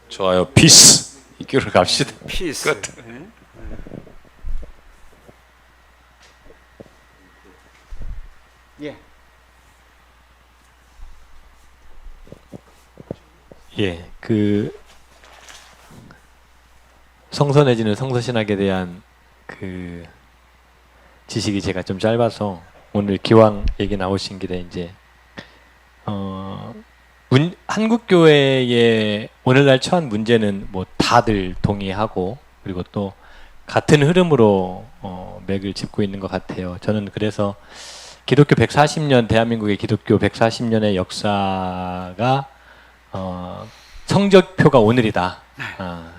좋아요. 피스. 이 길을 갑시다. 피스. 끝. 예. 예, 그 성서 내지는 성서신학에 대한 그 지식이 제가 좀 짧아서 오늘 기왕 얘기 나오신 길에 이제 한국 교회의 오늘날 처한 문제는 뭐 다들 동의하고 그리고 또 같은 흐름으로 맥을 짚고 있는 것 같아요. 저는 그래서 기독교 140년 대한민국의 기독교 140년의 역사가 성적표가 오늘이다.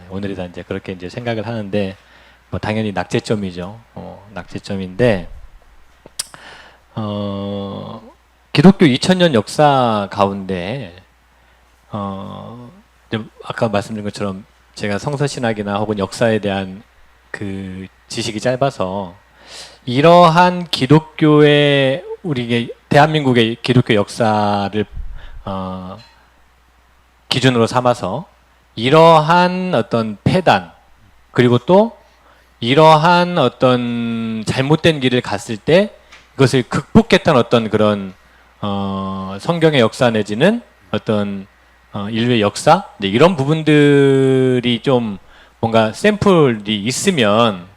오늘이다 이제 그렇게 이제 생각을 하는데 뭐 당연히 낙제점이죠. 낙제점인데 기독교 2000년 역사 가운데 아까 말씀드린 것처럼 제가 성서신학이나 혹은 역사에 대한 그 지식이 짧아서 이러한 기독교의 우리 대한민국의 기독교 역사를 기준으로 삼아서 이러한 어떤 폐단 그리고 또 이러한 어떤 잘못된 길을 갔을 때 그것을 극복했던 어떤 그런 성경의 역사 내지는 어떤 인류의 역사 이런 부분들이 좀 뭔가 샘플이 있으면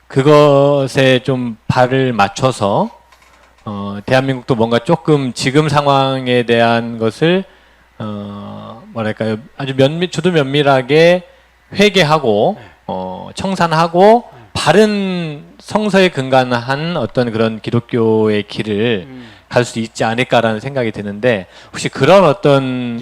그것에 좀 발을 맞춰서 대한민국도 뭔가 조금 지금 상황에 대한 것을 뭐랄까요 아주 주도 면밀하게 회개하고 청산하고 바른 성서에 근간한 어떤 그런 기독교의 길을 갈 수 있지 않을까라는 생각이 드는데 혹시 그런 어떤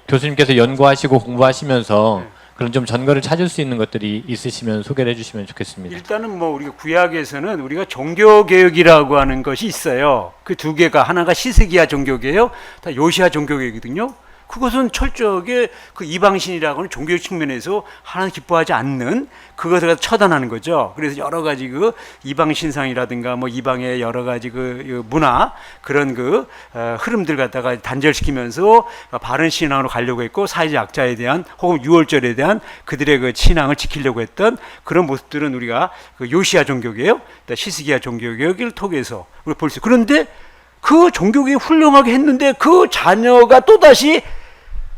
교수님께서 연구하시고 공부하시면서 그런 좀 전거를 찾을 수 있는 것들이 있으시면 소개를 해주시면 좋겠습니다. 일단은 뭐 우리가 구약에서는 우리가 종교개혁이라고 하는 것이 있어요. 그 두 개가 하나가 시스기야 종교개혁, 다 요시야 종교개혁이거든요. 그것은 철저하게 그 이방신이라고 하는 종교적 측면에서 하나님 기뻐하지 않는 그것을 처단하는 거죠. 그래서 여러 가지 그 이방 신상이라든가 뭐 이방의 여러 가지 그 문화 그런 그 흐름들 갖다가 단절시키면서 바른 신앙으로 가려고 했고 사회적 약자에 대한 혹은 유월절에 대한 그들의 그 신앙을 지키려고 했던 그런 모습들은 우리가 그 요시야 종교개혁, 시스기야 종교개혁을 통해서 우리 볼 수. 그런데 그 종교개혁 훌륭하게 했는데 그 자녀가 또다시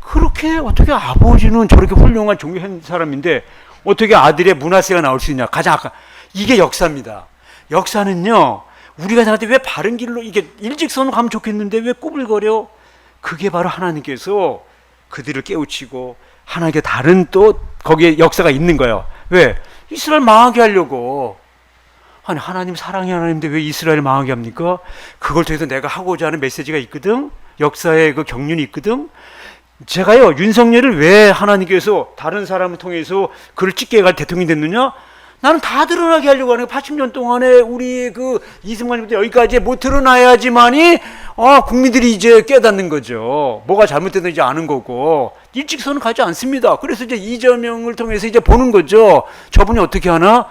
그렇게 어떻게 아버지는 저렇게 훌륭한 종교한 사람인데 어떻게 아들의 문화세가 나올 수 있냐. 가장 이게 역사입니다. 역사는요 우리가 생각할 때 왜 바른 길로 이게 일직선으로 가면 좋겠는데 왜 꾸불거려. 그게 바로 하나님께서 그들을 깨우치고 하나님께 다른 또 거기에 역사가 있는 거예요. 왜? 이스라엘 망하게 하려고. 아니 하나님 사랑의 하나님인데 왜 이스라엘 망하게 합니까? 그걸 통해서 내가 하고자 하는 메시지가 있거든. 역사의 그 경륜이 있거든. 제가요 윤석열을 왜 하나님께서 다른 사람을 통해서 그를 찍게 갈 대통령이 됐느냐? 나는 다 드러나게 하려고 하는 거야. 80년 동안에 우리 그 이승만부터 여기까지 못 드러나야지만이 국민들이 이제 깨닫는 거죠. 뭐가 잘못됐는지 아는 거고. 일직선은 가지 않습니다. 그래서 이제 이재명을 통해서 이제 보는 거죠. 저분이 어떻게 하나?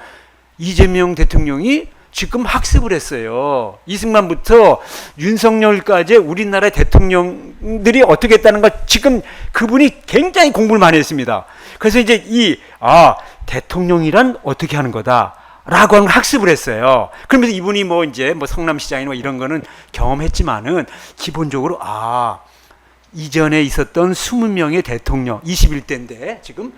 이재명 대통령이 지금 학습을 했어요. 이승만부터 윤석열까지 우리나라 대통령들이 어떻게 했다는 걸 지금 그분이 굉장히 공부를 많이 했습니다. 그래서 이제 대통령이란 어떻게 하는 거다라고 하는 걸 학습을 했어요. 그러면서 이분이 뭐 이제 뭐 성남시장이나 뭐 이런 거는 경험했지만은 기본적으로 이전에 있었던 20명의 대통령 21대인데 지금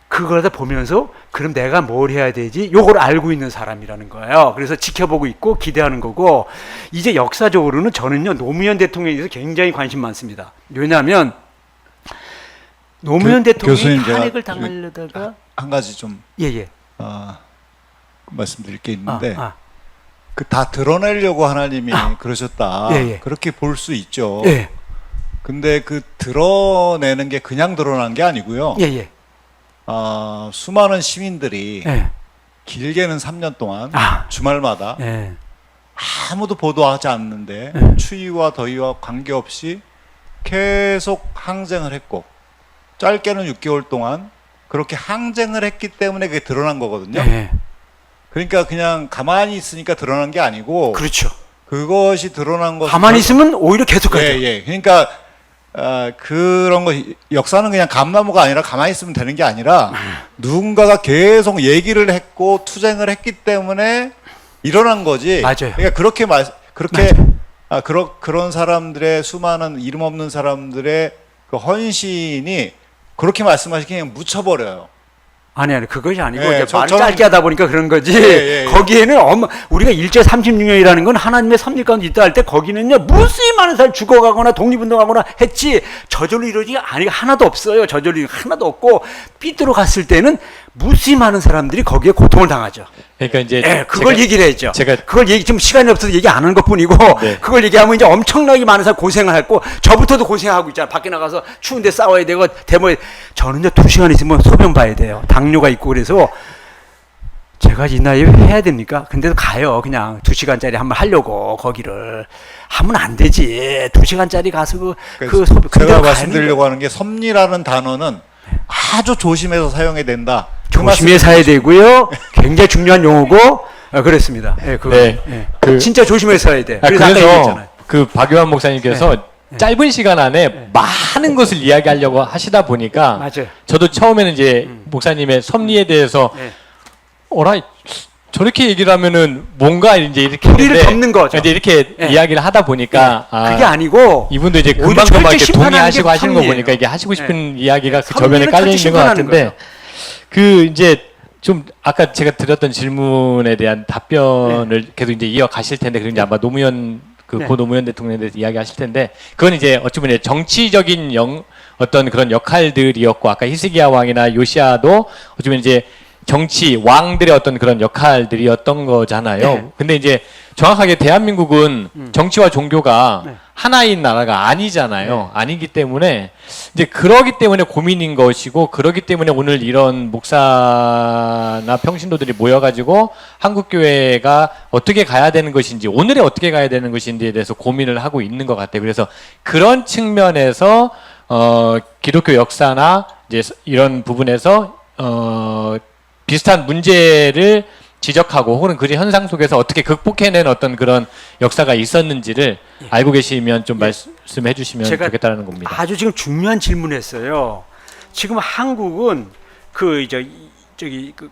그걸 다 보면서 그럼 내가 뭘 해야 되지? 요걸 알고 있는 사람이라는 거예요. 그래서 지켜보고 있고 기대하는 거고 이제 역사적으로는 저는요 노무현 대통령에 대해서 굉장히 관심 많습니다. 왜냐하면 노무현 대통령이 교수님, 제가 탄핵을 당하려다가 한 가지 좀 예예 말씀드릴 게 있는데 그 다 드러내려고 하나님이 그러셨다. 예. 그렇게 볼 수 있죠. 예. 근데 그 드러내는 게 그냥 드러난 게 아니고요. 예예. 수많은 시민들이 예. 길게는 3년 동안 주말마다 예. 아무도 보도하지 않는데 추위와 더위와 관계없이 계속 항쟁을 했고 짧게는 6개월 동안 그렇게 항쟁을 했기 때문에 그게 드러난 거거든요. 예. 그러니까 그냥 가만히 있으니까 드러난 게 아니고 그렇죠. 그것이 드러난 것은 가만히 있으면 오히려 계속하죠. 예. 그러니까 그런 거 역사는 그냥 감나무가 아니라 가만히 있으면 되는 게 아니라 누군가가 계속 얘기를 했고 투쟁을 했기 때문에 일어난 거지. 맞아요. 그러니까 그런 사람들의 수많은 이름 없는 사람들의 그 헌신이 그렇게 말씀하시기 그냥 묻혀버려요. 아니 그것이 아니고 예, 이제 말을 저는- 짧게 하다 보니까 그런 거지. 예. 거기에는 우리가 일제 36년이라는 건 하나님의 섭리 가운데 있다 할 때 거기는요 무수히 많은 사람이 죽어가거나 독립운동하거나 했지 저절로 이루어지기 하나도 없어요. 저절로 이루어지기 하나도 없고 삐뚤어 갔을 때는 무수히 많은 사람들이 거기에 고통을 당하죠. 그러니까 이제 그걸 얘기를 했죠. 제가- 그걸 지금 시간이 없어서 얘기 안 하는 것뿐이고 네. 그걸 얘기하면 이제 엄청나게 많은 사람 고생을 했고 저부터도 고생하고 있잖아. 밖에 나가서 추운데 싸워야 되고 데모에 저는요 2시간 있으면 소변 봐야 돼요. 당뇨가 있고 그래서 제가 이 나이에 해야 됩니까? 근데도 가요. 그냥 2시간짜리 한번 하려고 거기를 하면 안 되지. 2시간짜리 가서 그 소변 제가 말씀드리려고 하는 게 섭리라는 단어는 아주 조심해서 사용해야 된다. 그 조심해서 해야 되고요. 굉장히 중요한 용어고 그랬습니다. 예, 그거. 네. 예. 진짜 조심해서 해야 돼. 그래서 아까 그래서 얘기했잖아요. 그 박요한 목사님께서 짧은 시간 안에 많은 것을 이야기하려고 하시다 보니까 맞아요. 저도 처음에는 이제 목사님의 섭리에 대해서 어라 저렇게 얘기를 하면은 뭔가 이제 이렇게 우리를 했는데 덮는 거죠. 이제 이렇게 예. 이야기를 하다 보니까 그게 아니고 이분도 이제 오히려 금방 철저히 이렇게 심판하는 동의하시고 게 하시는 거 섭리예요. 보니까 이게 하시고 싶은 이야기가 그 섭리는 저변에 깔려 철저히 있는 것 심판하는 같은데 거예요. 그 이제 좀 아까 제가 드렸던 질문에 대한 답변을 계속 이제 이어가실 텐데 그리고 이제 아마 노무현 고 노무현 대통령에 대해서 이야기하실 텐데 그건 이제 어찌 보면 정치적인 어떤 그런 역할들이었고 아까 히스기야 왕이나 요시아도 어찌 보면 이제 정치 왕들의 어떤 그런 역할들이었던 거잖아요. 근데 이제 정확하게 대한민국은 정치와 종교가 하나인 나라가 아니잖아요. 아니기 때문에 이제 그러기 때문에 고민인 것이고 그러기 때문에 오늘 이런 목사나 평신도들이 모여가지고 한국 교회가 어떻게 가야 되는 것인지 오늘에 어떻게 가야 되는 것인지에 대해서 고민을 하고 있는 것 같아요. 그래서 그런 측면에서 기독교 역사나 이제 이런 부분에서 비슷한 문제를 지적하고 혹은 그 현상 속에서 어떻게 극복해낸 어떤 그런 역사가 있었는지를 알고 계시면 좀 말씀해 주시면 제가 좋겠다는 겁니다. 아주 지금 중요한 질문했어요. 지금 한국은 그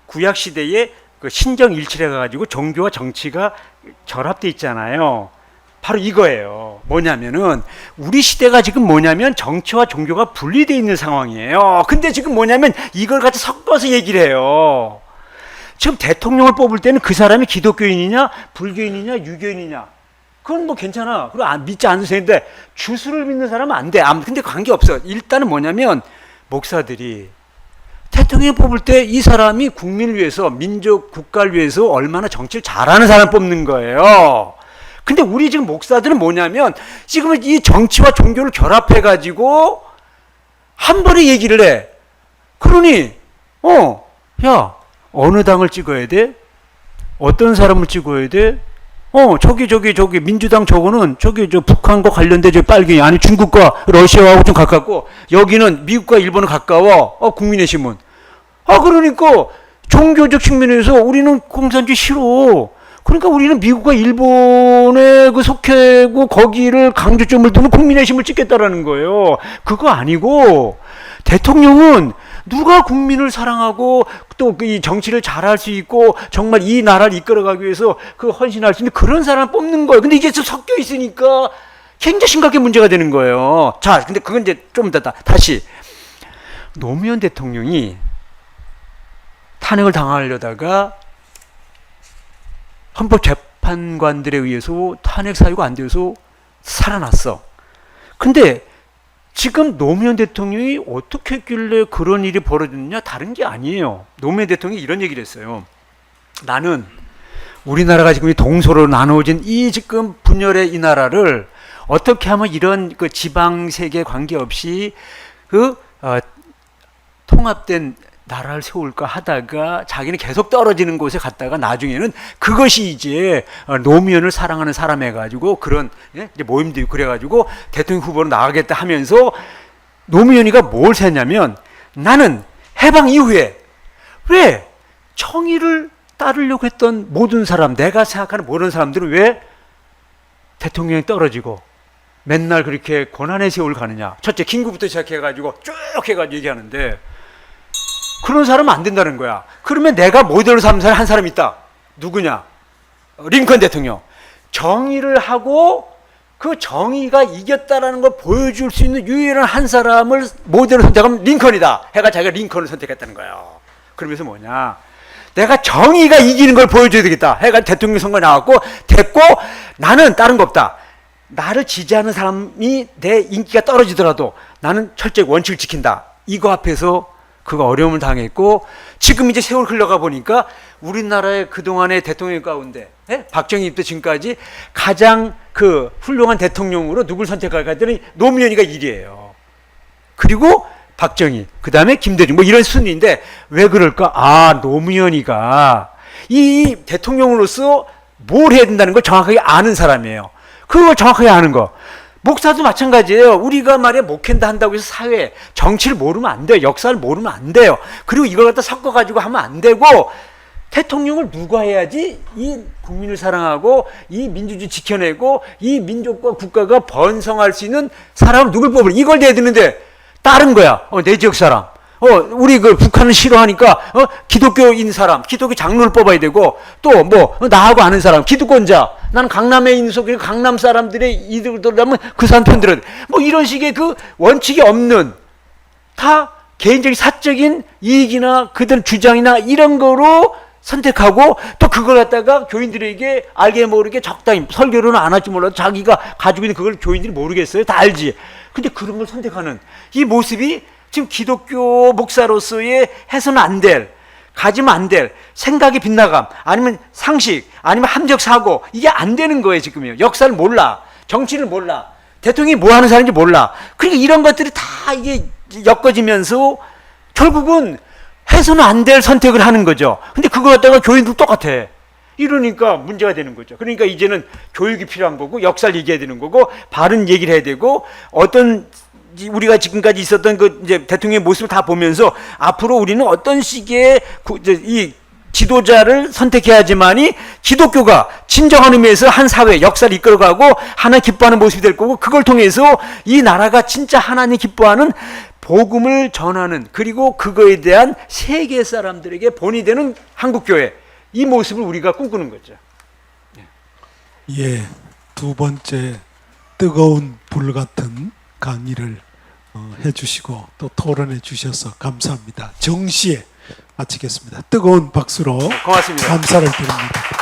구약 시대에 그 신정 일치해 가지고 종교와 정치가 결합돼 있잖아요. 바로 이거예요. 뭐냐면은 우리 시대가 지금 뭐냐면 정치와 종교가 분리되어 있는 상황이에요. 근데 지금 뭐냐면 이걸 같이 섞어서 얘기를 해요. 지금 대통령을 뽑을 때는 그 사람이 기독교인이냐 불교인이냐 유교인이냐 그건 뭐 괜찮아. 그리고 믿지 않는 사람인데 주술을 믿는 사람은 안 돼. 근데 관계없어. 일단은 뭐냐면 목사들이 대통령 뽑을 때 이 사람이 국민을 위해서, 민족, 국가를 위해서 얼마나 정치를 잘하는 사람 뽑는 거예요. 근데 우리 지금 목사들은 뭐냐면 지금 이 정치와 종교를 결합해가지고 한 번에 얘기를 해. 그러니, 야, 어느 당을 찍어야 돼? 어떤 사람을 찍어야 돼? 저기 민주당 저거는 저 북한과 관련된 저 빨갱이, 아니 중국과 러시아하고 좀 가깝고 여기는 미국과 일본은 가까워. 국민의 신문. 그러니까 종교적 측면에서 우리는 공산주의 싫어. 그러니까 우리는 미국과 일본에 그 속해고 거기를 강조점을 두는 국민의 힘을 찍겠다라는 거예요. 그거 아니고 대통령은 누가 국민을 사랑하고 또 이 정치를 잘할 수 있고 정말 이 나라를 이끌어가기 위해서 그 헌신할 수 있는 그런 사람을 뽑는 거예요. 근데 이게 섞여 있으니까 굉장히 심각한 문제가 되는 거예요. 자, 근데 그건 이제 좀 이따 다시 노무현 대통령이 탄핵을 당하려다가 헌법재판관들에 의해서 탄핵 사유가 안 돼서 살아났어. 근데 지금 노무현 대통령이 어떻게 했길래 그런 일이 벌어졌느냐? 다른 게 아니에요. 노무현 대통령이 이런 얘기를 했어요. 나는 우리나라가 지금 동서로 나누어진 이 지금 분열의 이 나라를 어떻게 하면 이런 그 지방 세계 관계없이 통합된 나라를 세울까 하다가 자기는 계속 떨어지는 곳에 갔다가 나중에는 그것이 이제 노무현을 사랑하는 사람 해가지고 그런 이제 모임도 있고 그래가지고 대통령 후보로 나가겠다 하면서 노무현이가 뭘 했냐면 나는 해방 이후에 왜 정의를 따르려고 했던 모든 사람, 내가 생각하는 모든 사람들은 왜 대통령이 떨어지고 맨날 그렇게 고난의 세월 가느냐. 첫째 김구부터 시작해가지고 쭉 해가지고 얘기하는데 그런 사람은 안 된다는 거야. 그러면 내가 모델로 삼는 사람 한 사람 있다. 누구냐? 링컨 대통령. 정의를 하고 그 정의가 이겼다라는 걸 보여줄 수 있는 유일한 한 사람을 모델로 선택하면 링컨이다. 해가 자기가 링컨을 선택했다는 거예요. 그러면서 뭐냐? 내가 정의가 이기는 걸 보여줘야 되겠다. 해가 대통령 선거 나왔고 됐고 나는 다른 거 없다. 나를 지지하는 사람이 내 인기가 떨어지더라도 나는 철저히 원칙을 지킨다. 이거 앞에서 그거 어려움을 당했고 지금 이제 세월 흘러가 보니까 우리나라의 그동안의 대통령 가운데 박정희부터 지금까지 가장 그 훌륭한 대통령으로 누굴 선택할까 했더니 노무현이가 1위예요. 그리고 박정희, 그 다음에 김대중 뭐 이런 순위인데 왜 그럴까? 노무현이가 이 대통령으로서 뭘 해야 된다는 걸 정확하게 아는 사람이에요. 그걸 정확하게 아는 거. 목사도 마찬가지예요. 우리가 말이야 목회한다 한다고 해서 사회, 정치를 모르면 안 돼요. 역사를 모르면 안 돼요. 그리고 이걸 갖다 섞어가지고 하면 안 되고 대통령을 누가 해야지 이 국민을 사랑하고 이 민주주의 지켜내고 이 민족과 국가가 번성할 수 있는 사람을 누굴 뽑을 이걸 내야 되는데 다른 거야. 내 지역 사람. 우리 그 북한을 싫어하니까 기독교인 사람, 기독교 장로를 뽑아야 되고 또 뭐 나하고 아는 사람, 기득권자. 나는 강남에 있는 속 강남 사람들의 이들라면 그 사람 편 들어야 돼. 뭐 이런 식의 그 원칙이 없는 다 개인적인 사적인 이익이나 그들 주장이나 이런 거로 선택하고 또 그걸 갖다가 교인들에게 알게 모르게 적당히 설교로는 안 할지 몰라도 자기가 가지고 있는 그걸 교인들이 모르겠어요. 다 알지. 근데 그런 걸 선택하는 이 모습이 지금 기독교 목사로서의 해서는 안 될, 가지면 안 될 생각의 빗나감, 아니면 상식, 아니면 함정 사고, 이게 안 되는 거예요, 지금요. 역사를 몰라. 정치를 몰라. 대통령이 뭐 하는 사람인지 몰라. 그러니까 이런 것들이 다 이게 엮어지면서 결국은 해서는 안 될 선택을 하는 거죠. 근데 그걸 갖다가 교인들 똑같아. 이러니까 문제가 되는 거죠. 그러니까 이제는 교육이 필요한 거고, 역사를 얘기해야 되는 거고, 바른 얘기를 해야 되고, 어떤 우리가 지금까지 있었던 그 이제 대통령의 모습을 다 보면서 앞으로 우리는 어떤 식의 이 지도자를 선택해야지만이 기독교가 진정한 의미에서 한 사회 역사를 이끌어가고 하나님 기뻐하는 모습이 될 거고 그걸 통해서 이 나라가 진짜 하나님 기뻐하는 복음을 전하는 그리고 그거에 대한 세계 사람들에게 본이 되는 한국교회 이 모습을 우리가 꿈꾸는 거죠. 예, 두 번째 뜨거운 불 같은 강의를 해주시고 또 토론해 주셔서 감사합니다. 정시에 마치겠습니다. 뜨거운 박수로 고맙습니다. 감사를 드립니다.